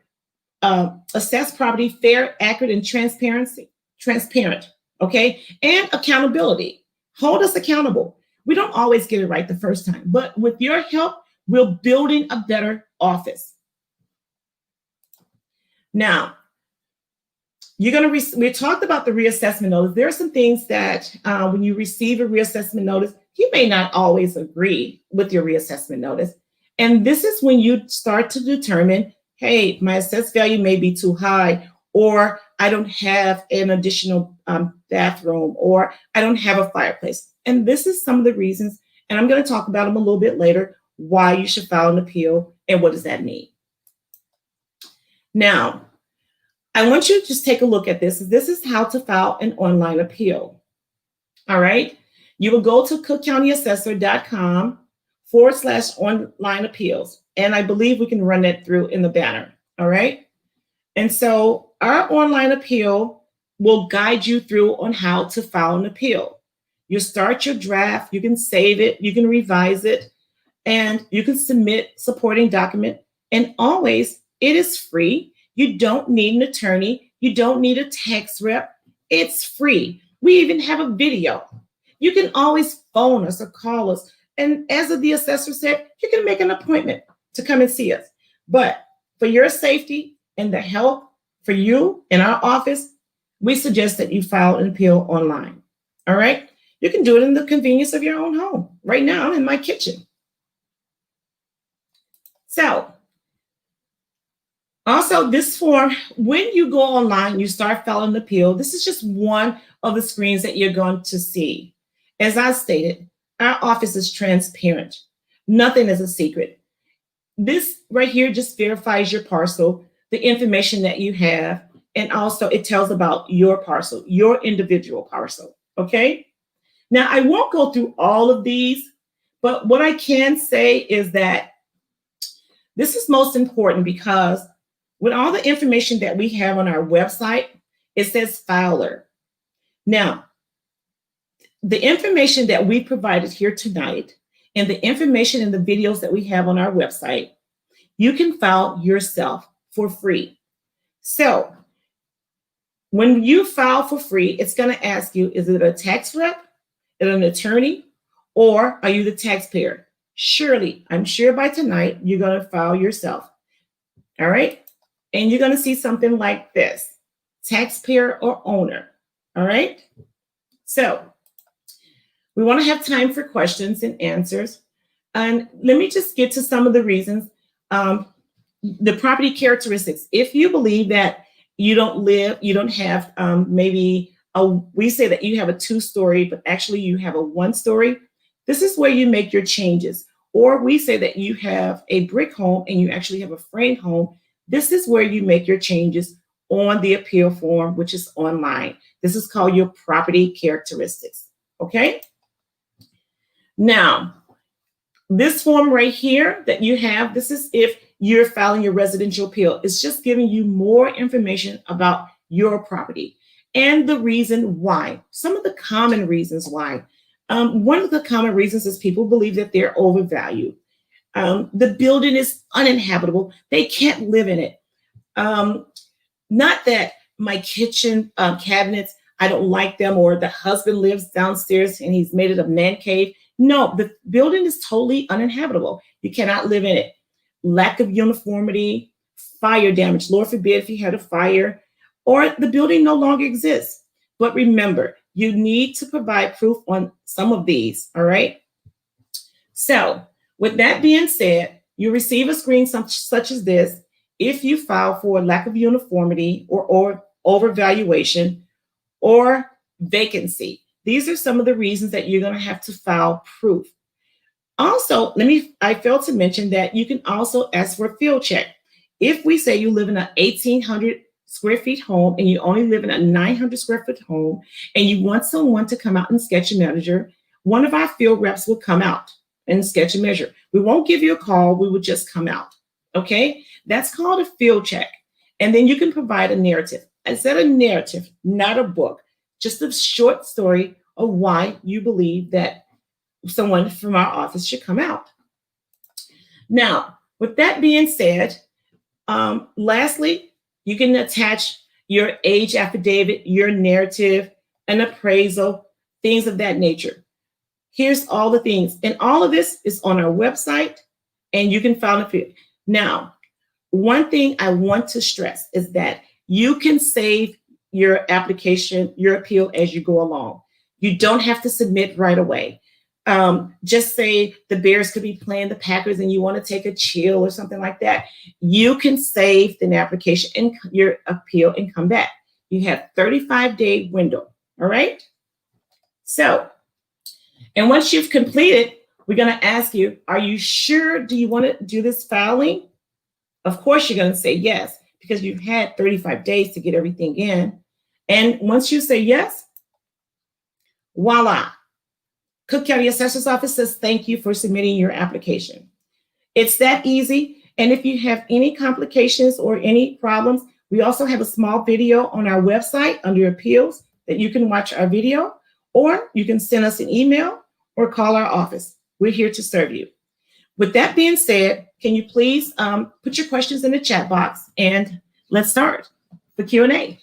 assess property fair, accurate, and transparent, okay? And accountability. Hold us accountable. We don't always get it right the first time, but with your help, we're building a better office. Now, we talked about the reassessment notice. There are some things that when you receive a reassessment notice, you may not always agree with your reassessment notice. And this is when you start to determine, hey, my assessed value may be too high, or I don't have an additional bathroom, or I don't have a fireplace. And this is some of the reasons, and I'm going to talk about them a little bit later, why you should file an appeal and what does that mean. Now, I want you to just take a look at this. This is how to file an online appeal. All right. You will go to cookcountyassessor.com/online appeals. And I believe we can run that through in the banner. All right. And so our online appeal will guide you through on how to file an appeal. You start your draft, you can save it, you can revise it, and you can submit supporting document. And always, it is free. You don't need an attorney. You don't need a tax rep. It's free. We even have a video. You can always phone us or call us And as the assessor said, you can make an appointment to come and see us. But for your safety and the health for you in our office, we suggest that you file an appeal online. All right? You can do it in the convenience of your own home. Right now, I'm in my kitchen. So, also this form, when you go online, you start filing an appeal. This is just one of the screens that you're going to see. As I stated, our office is transparent. Nothing is a secret. This right here just verifies your parcel, the information that you have, and also it tells about your parcel, your individual parcel, okay? Now, I won't go through all of these, but what I can say is that this is most important because with all the information that we have on our website, it says filer. Now, the information that we provided here tonight and the information in the videos that we have on our website, you can file yourself for free. So when you file for free, it's going to ask you, is it a tax rep, is it an attorney, or are you the taxpayer? Surely, I'm sure by tonight, you're going to file yourself. All right? And you're going to see something like this, taxpayer or owner. All right? So we want to have time for questions and answers. And let me just get to some of the reasons. The property characteristics. If you believe that you don't have we say that you have a 2-story, but actually you have a 1-story, this is where you make your changes. Or we say that you have a brick home and you actually have a frame home. This is where you make your changes on the appeal form, which is online. This is called your property characteristics, okay? Now, this form right here that you have, this is if you're filing your residential appeal. It's just giving you more information about your property and the reason why. Some of the common reasons why. One of the common reasons is people believe that they're overvalued. The building is uninhabitable. They can't live in it. Not that my kitchen cabinets, I don't like them, or the husband lives downstairs and he's made it a man cave. No, the building is totally uninhabitable. You cannot live in it. Lack of uniformity, fire damage, Lord forbid if you had a fire, or the building no longer exists. But remember, you need to provide proof on some of these, all right? So with that being said, you receive a screen such as this if you file for lack of uniformity or overvaluation or vacancy. These are some of the reasons that you're going to have to file proof. Also, I failed to mention that you can also ask for a field check. If we say you live in an 1,800 square feet home and you only live in a 900 square foot home and you want someone to come out and sketch and measure, one of our field reps will come out and sketch and measure. We won't give you a call, we will just come out, okay? That's called a field check. And then you can provide a narrative. I said a narrative, not a book, just a short story of why you believe that someone from our office should come out. Now, with that being said, lastly, you can attach your age affidavit, your narrative, an appraisal, things of that nature. Here's all the things. And all of this is on our website, and you can file it. Now, one thing I want to stress is that you can save your application, your appeal as you go along. You don't have to submit right away. Just say the Bears could be playing the Packers and you want to take a chill or something like that. You can save an application and your appeal and come back. You have 35-day window. All right. So, and once you've completed, we're going to ask you, are you sure? Do you want to do this filing? Of course, you're going to say yes, because you've had 35 days to get everything in. And once you say yes, voila. Cook County Assessor's Office says thank you for submitting your application. It's that easy. And if you have any complications or any problems, we also have a small video on our website under appeals that you can watch our video, or you can send us an email or call our office. We're here to serve you. With that being said, can you please put your questions in the chat box and let's start the Q&A.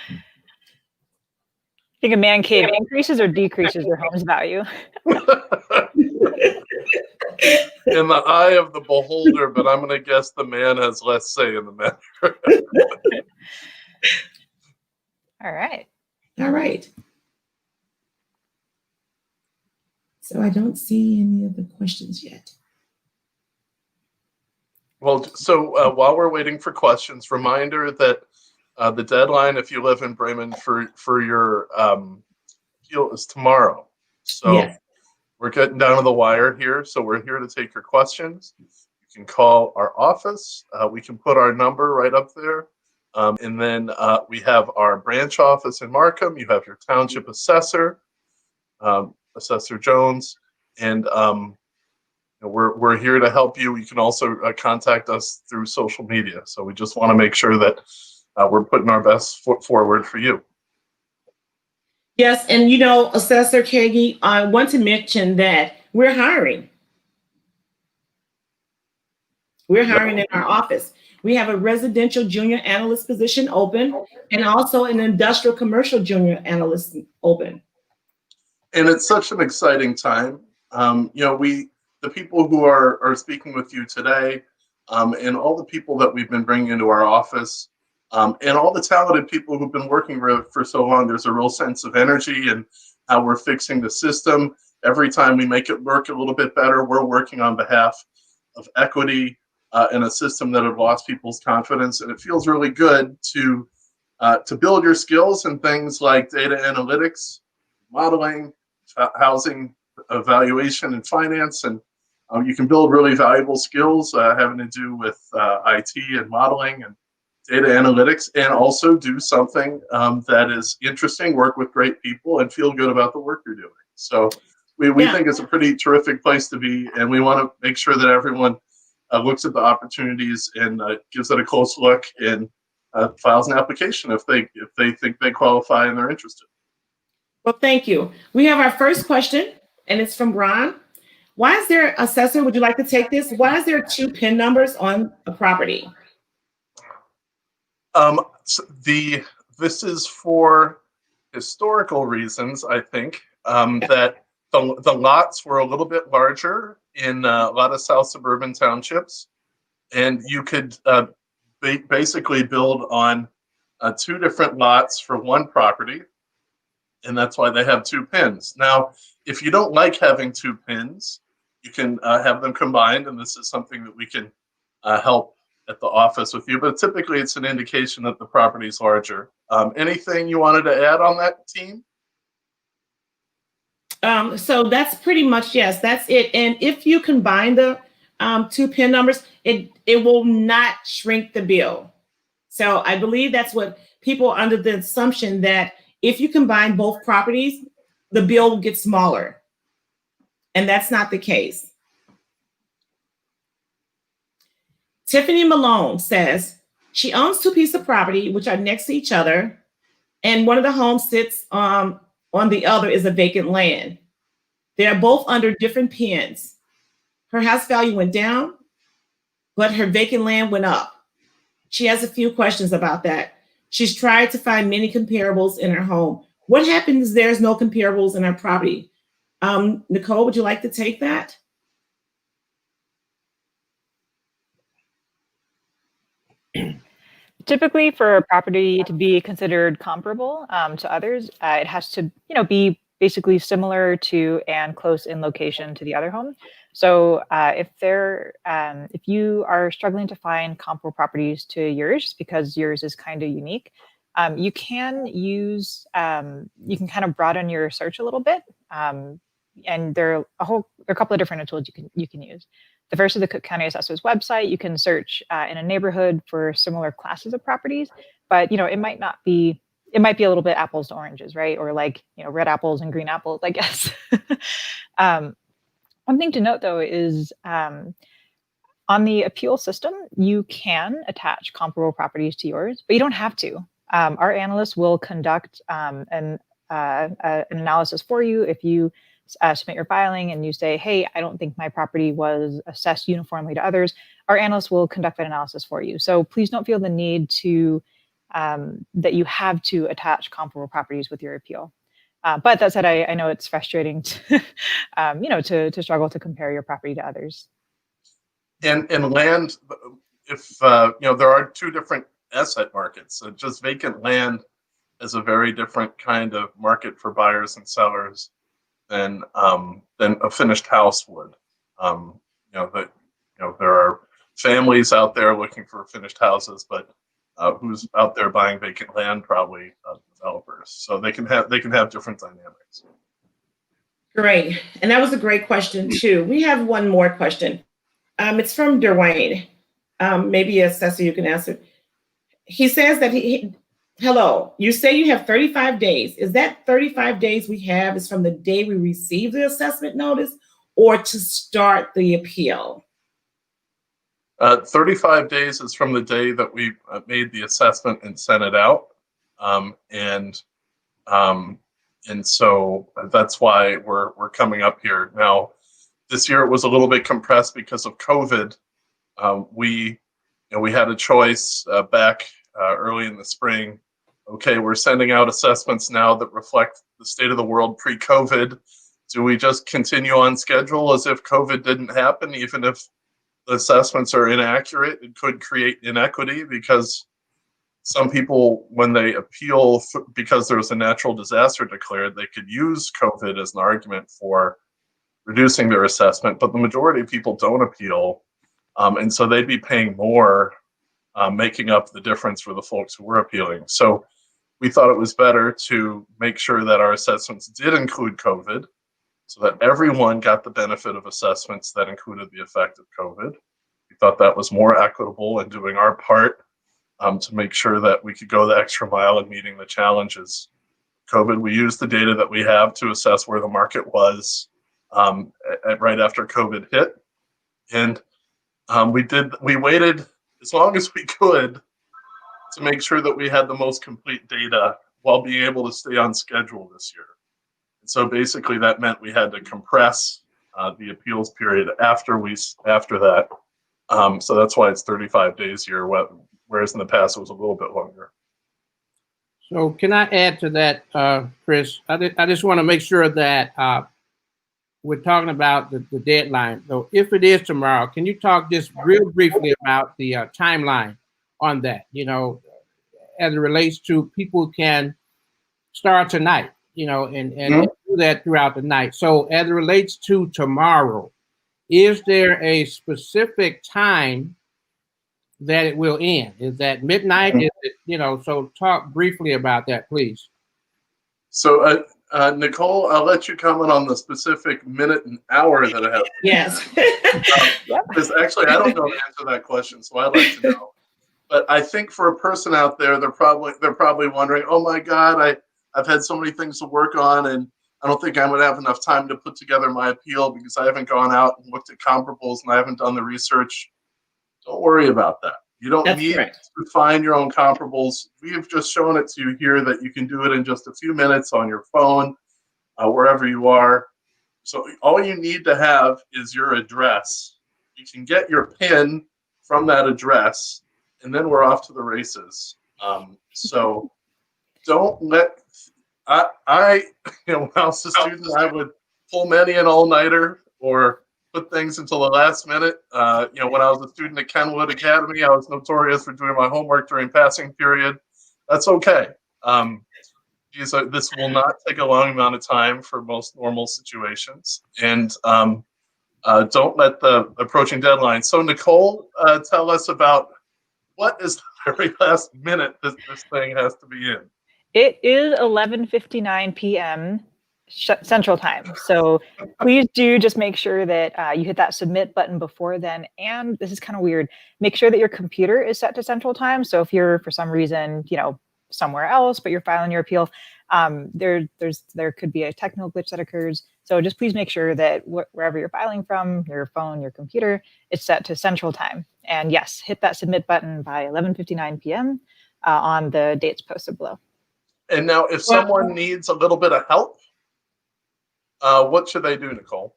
I think a man cave increases or decreases your home's value? In the eye of the beholder, but I'm going to guess the man has less say in the matter. All right. All right. So I don't see any of the questions yet. Well, so while we're waiting for questions, reminder that the deadline, if you live in Bremen, for your appeal is tomorrow. So Yes. we're getting down to the wire here. So we're here to take your questions. You can call our office. We can put our number right up there. And then we have our branch office in Markham. You have your township assessor, Assessor Jones, and we're here to help you. You can also contact us through social media. So we just want to make sure that we're putting our best foot forward for you. Yes, and Assessor Kaegi, I want to mention that we're hiring. We're hiring in our office. We have a residential junior analyst position open and also an industrial commercial junior analyst open. And it's such an exciting time. The people who are speaking with you today, and all the people that we've been bringing into our office, and all the talented people who've been working for so long, there's a real sense of energy and how we're fixing the system. Every time we make it work a little bit better, we're working on behalf of equity in a system that have lost people's confidence. And it feels really good to build your skills in things like data analytics, modeling, housing evaluation, and finance. And you can build really valuable skills having to do with IT and modeling and data analytics, and also do something that is interesting, work with great people, and feel good about the work you're doing. So we think it's a pretty terrific place to be, and we want to make sure that everyone looks at the opportunities and gives it a close look and files an application if they think they qualify and they're interested. Well, thank you. We have our first question, and it's from Ron. Why is there, Assessor, would you like to take this? Why is there 2 PIN numbers on a property? This is for historical reasons, I think, that the lots were a little bit larger in a lot of South suburban townships, and you could basically build on 2 different lots for one property, and that's why they have 2 pins. Now, if you don't like having 2 pins, you can have them combined, and this is something that we can help at the office with you, but typically it's an indication that the property is larger. Anything you wanted to add on that, team? So that's pretty much, yes, that's it. And if you combine the 2 PIN numbers, it will not shrink the bill. So I believe that's what people are under the assumption that if you combine both properties, the bill will get smaller. And that's not the case. Tiffany Malone says she owns 2 pieces of property which are next to each other, and one of the homes sits on the other is a vacant land. They are both under different pins. Her house value went down, but her vacant land went up. She has a few questions about that. She's tried to find many comparables in her home. What happens if there's no comparables in her property? Nicole, would you like to take that? Typically, for a property to be considered comparable to others, it has to, be basically similar to and close in location to the other home. So if you are struggling to find comparable properties to yours because yours is kind of unique, you can kind of broaden your search a little bit. And there are a couple of different tools you can use. The first is the Cook County Assessor's website. You can search in a neighborhood for similar classes of properties, but it might be a little bit apples to oranges, right? Or like red apples and green apples, I guess. One thing to note though is on the appeal system, you can attach comparable properties to yours, but you don't have to. Our analysts will conduct an analysis for you if you submit your filing and you say, hey, I don't think my property was assessed uniformly to others. Our analysts will conduct that analysis for you. So please don't feel the need to that you have to attach comparable properties with your appeal. But that said, I know it's frustrating to, to struggle to compare your property to others. And land, if there are two different asset markets. So just vacant land is a very different kind of market for buyers and sellers than a finished house would. There are families out there looking for finished houses, but who's out there buying vacant land? Probably developers. So they can have different dynamics. Great, and that was a great question too. We have one more question. It's from Dwayne. Maybe Assessor, you can answer. He says that hello, you say you have 35 days. Is that 35 days we have is from the day we receive the assessment notice or to start the appeal? 35 days is from the day that we made the assessment and sent it out. And so that's why we're coming up here. Now, this year it was a little bit compressed because of COVID. We had a choice back early in the spring. Okay, we're sending out assessments now that reflect the state of the world pre-COVID. Do we just continue on schedule as if COVID didn't happen, even if the assessments are inaccurate? It could create inequity because some people, when they appeal because there was a natural disaster declared, they could use COVID as an argument for reducing their assessment, but the majority of people don't appeal. And so they'd be paying more, making up the difference for the folks who were appealing. So we thought it was better to make sure that our assessments did include COVID so that everyone got the benefit of assessments that included the effect of COVID. We thought that was more equitable in doing our part to make sure that we could go the extra mile in meeting the challenges of COVID. We used the data that we have to assess where the market was right after COVID hit. And we waited as long as we could to make sure that we had the most complete data while being able to stay on schedule this year. And so basically that meant we had to compress the appeals period after that. So that's why it's 35 days here, whereas in the past it was a little bit longer. So can I add to that, Chris? I just want to make sure that we're talking about the deadline. So if it is tomorrow, can you talk just real briefly about the timeline on that, as it relates to people can start tonight, and do that throughout the night. So as it relates to tomorrow, is there a specific time that it will end? Is that midnight? Is it, so talk briefly about that, please. So Nicole, I'll let you comment on the specific minute and hour that I have. Yes. Because actually, I don't know the answer to that question, so I'd like to know. But I think for a person out there, they're probably wondering, oh my God, I've had so many things to work on, and I don't think I'm going to have enough time to put together my appeal because I haven't gone out and looked at comparables and I haven't done the research. Don't worry about that. You don't need to find your own comparables. We have just shown it to you here that you can do it in just a few minutes on your phone, wherever you are. So all you need to have is your address. You can get your PIN from that address, and then we're off to the races. So don't let, when I was a student, I would pull many an all-nighter or put things until the last minute. When I was a student at Kenwood Academy, I was notorious for doing my homework during passing period. That's okay. This will not take a long amount of time for most normal situations. And don't let the approaching deadline. So Nicole, tell us about what is the very last minute this thing has to be in. It is 11:59 p.m. Central Time. So please do just make sure that you hit that submit button before then. And this is kind of weird. Make sure that your computer is set to Central Time. So if you're for some reason, somewhere else, but you're filing your appeal, there could be a technical glitch that occurs. So just please make sure that wherever you're filing from, your phone, your computer, it's set to Central Time. And yes, hit that submit button by 11:59 p.m. On the dates posted below. And now if someone needs a little bit of help, what should they do, Nicole?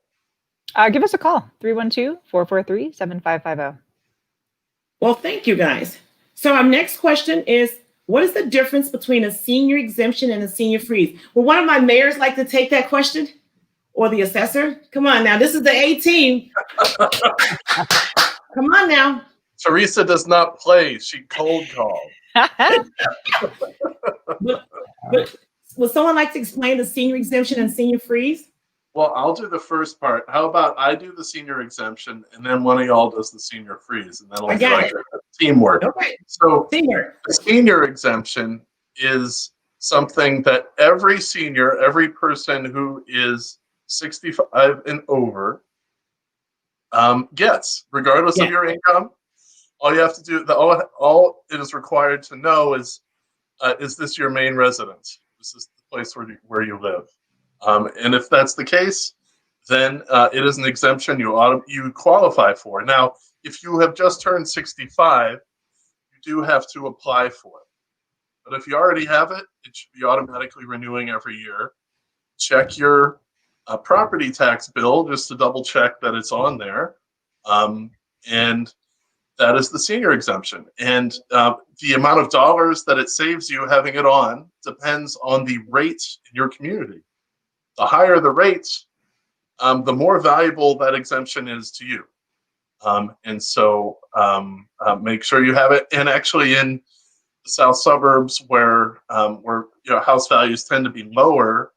Give us a call, 312-443-7550. Well, thank you guys. So our next question is, what is the difference between a senior exemption and a senior freeze? Well, one of my mayors like to take that question, or the assessor. Come on now, this is the A team. Come on now. Teresa does not play. She cold calls. But would someone like to explain the senior exemption and senior freeze? Well, I'll do the first part. How about I do the senior exemption, and then one of y'all does the senior freeze, and that'll be like teamwork. Okay. So Teamwork. the senior exemption is something that every senior, every person who is 65 and over gets, regardless of your income. All you have to do, all it is required to know is this your main residence? This is the place where you live. And if that's the case, then it is an exemption you qualify for. Now, if you have just turned 65, you do have to apply for it. But if you already have it, it should be automatically renewing every year. Check your property tax bill just to double check that it's on there. And that is the senior exemption. And the amount of dollars that it saves you having it on depends on the rates in your community. The higher the rates, the more valuable that exemption is to you. And so make sure you have it. And actually in the south suburbs where house values tend to be lower,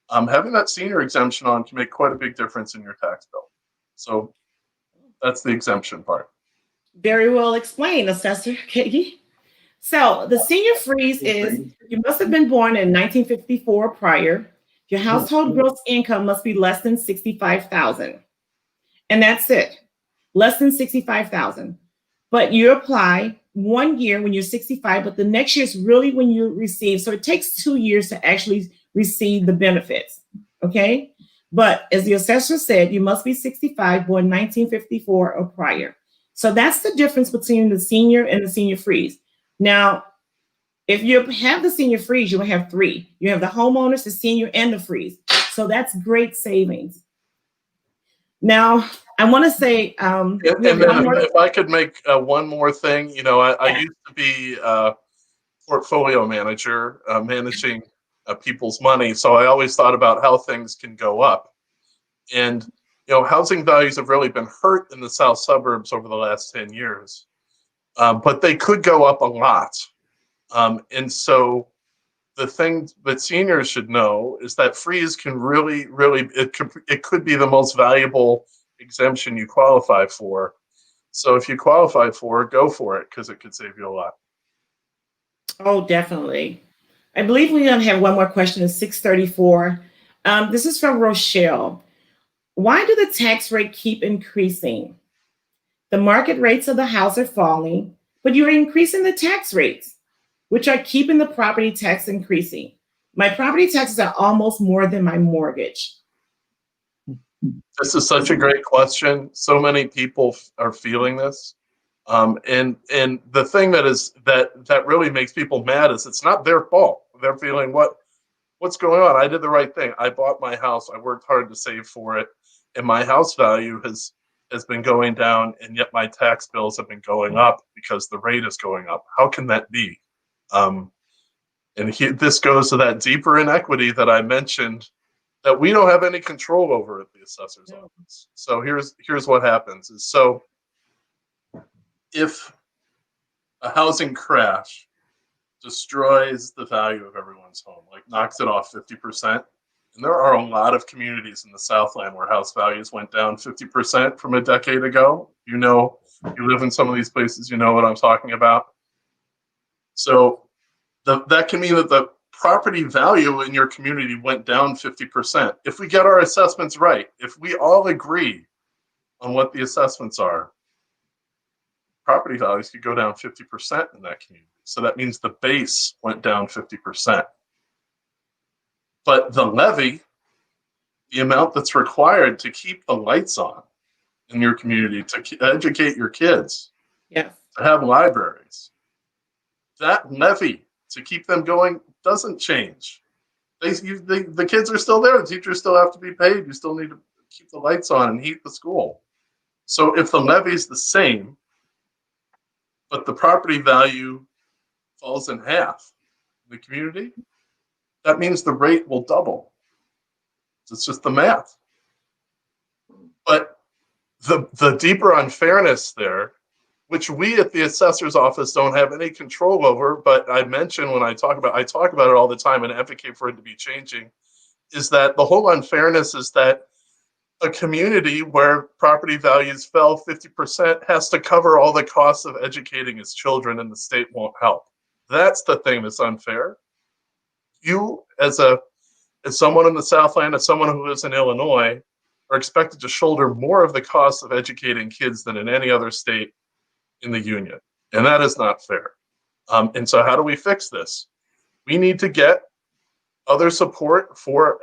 having that senior exemption on can make quite a big difference in your tax bill. So that's the exemption part. Very well explained, Assessor Kaegi. So the senior freeze is you must have been born in 1954 or prior. Your household gross income must be less than $65,000. And that's it. Less than $65,000. But you apply 1 year when you're 65, but the next year is really when you receive. So it takes 2 years to actually receive the benefits. Okay? But as the assessor said, you must be 65, born 1954 or prior. So that's the difference between the senior and the senior freeze. Now, if you have the senior freeze, you will have three. You have the homeowners, the senior, and the freeze. So that's great savings. Now, I want to say, if I could make one more thing, I used to be a portfolio manager, managing people's money. So I always thought about how things can go up. And, housing values have really been hurt in the south suburbs over the last 10 years. But they could go up a lot. And so the thing that seniors should know is that freeze can really, it could be the most valuable exemption you qualify for. So if you qualify for it, go for it, because it could save you a lot. Oh, definitely. I believe we don't have one more question. It's 6:34. This is from Rochelle. Why do the tax rate keep increasing? The market rates of the house are falling, but you're increasing the tax rates, which are keeping the property tax increasing. My property taxes are almost more than my mortgage. This is such a great question. So many people are feeling this. And the thing that really makes people mad is it's not their fault. They're feeling what's going on? I did the right thing. I bought my house. I worked hard to save for it. And my house value has been going down, and yet my tax bills have been going up because the rate is going up. How can that be? This goes to that deeper inequity that I mentioned that we don't have any control over at the assessor's office. So here's what happens is, so if a housing crash destroys the value of everyone's home, like knocks it off 50%, and there are a lot of communities in the Southland where house values went down 50% from a decade ago. You live in some of these places, you know what I'm talking about. So that can mean that the property value in your community went down 50%. If we get our assessments right, if we all agree on what the assessments are, property values could go down 50% in that community. So that means the base went down 50%. But the levy, the amount that's required to keep the lights on in your community, to educate your kids, to have libraries, that levy to keep them going doesn't change. The kids are still there. The teachers still have to be paid. You still need to keep the lights on and heat the school. So if the levy is the same, but the property value falls in half in the community, that means the rate will double. It's just the math. But the deeper unfairness there, which we at the assessor's office don't have any control over, but I mention when I talk about it all the time and advocate for it to be changing, is that the whole unfairness is that a community where property values fell 50% has to cover all the costs of educating its children, and the state won't help. That's the thing that's unfair. You, as someone in the Southland, as someone who lives in Illinois, are expected to shoulder more of the costs of educating kids than in any other state in the union. And that is not fair. And so how do we fix this? We need to get other support for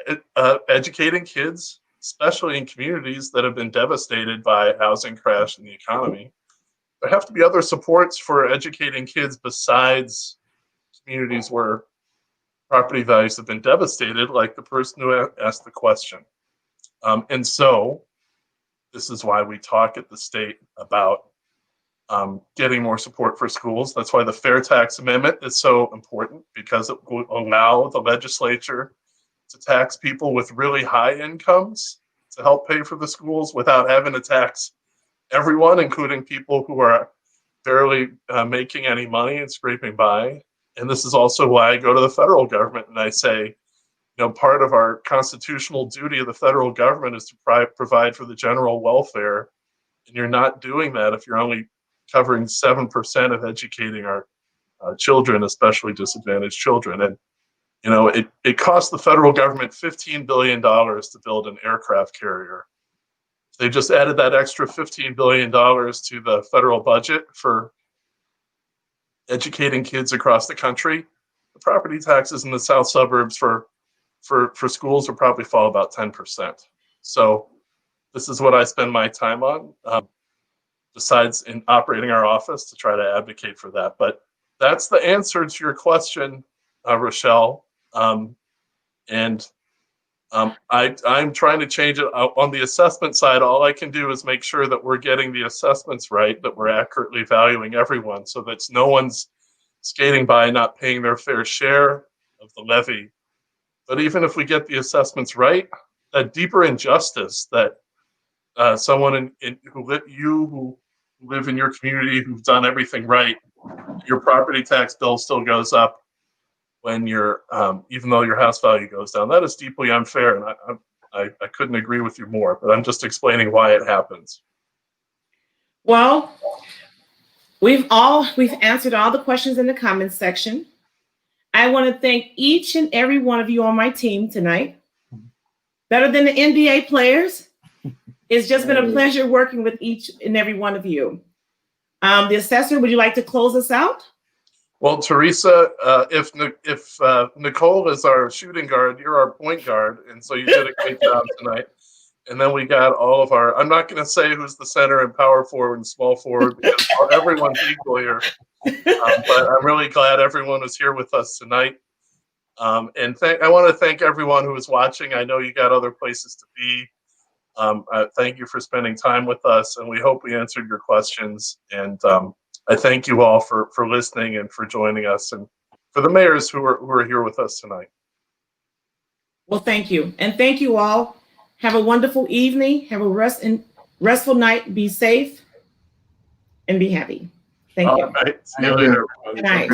educating kids, especially in communities that have been devastated by a housing crash in the economy. There have to be other supports for educating kids besides communities where property values have been devastated, like the person who asked the question. And so this is why we talk at the state about getting more support for schools. That's why the Fair Tax Amendment is so important, because it will allow the legislature to tax people with really high incomes to help pay for the schools without having to tax everyone, including people who are barely making any money and scraping by. And this is also why I go to the federal government and I say, part of our constitutional duty of the federal government is to provide for the general welfare. And you're not doing that if you're only covering 7% of educating our children, especially disadvantaged children. And it cost the federal government $15 billion to build an aircraft carrier. They just added that extra $15 billion to the federal budget for educating kids across the country. The property taxes in the south suburbs for schools will probably fall about 10%. So this is what I spend my time on, besides in operating our office to try to advocate for that. But that's the answer to your question, Rochelle. I'm trying to change it on the assessment side. All I can do is make sure that we're getting the assessments right, that we're accurately valuing everyone, so that no one's skating by not paying their fair share of the levy. But even if we get the assessments right, that deeper injustice that someone who live in your community, who've done everything right, your property tax bill still goes up when even though your house value goes down. That is deeply unfair, and I couldn't agree with you more, but I'm just explaining why it happens. Well, we've answered all the questions in the comments section. I want to thank each and every one of you on my team tonight. Better than the NBA players. It's just been a pleasure working with each and every one of you. The assessor, would you like to close us out? Well, Teresa, if Nicole is our shooting guard, you're our point guard, and so you did a great job tonight. And then we got all of I'm not going to say who's the center and power forward and small forward, because everyone's equal here. But I'm really glad everyone was here with us tonight. And I want to thank everyone who was watching. I know you got other places to be. Thank you for spending time with us, and we hope we answered your questions. And I thank you all for listening and for joining us, and for the mayors who are here with us tonight. Well, thank you. And thank you all. Have a wonderful evening. Have a restful night. Be safe and be happy. Thank you. All right. See you later. Good night.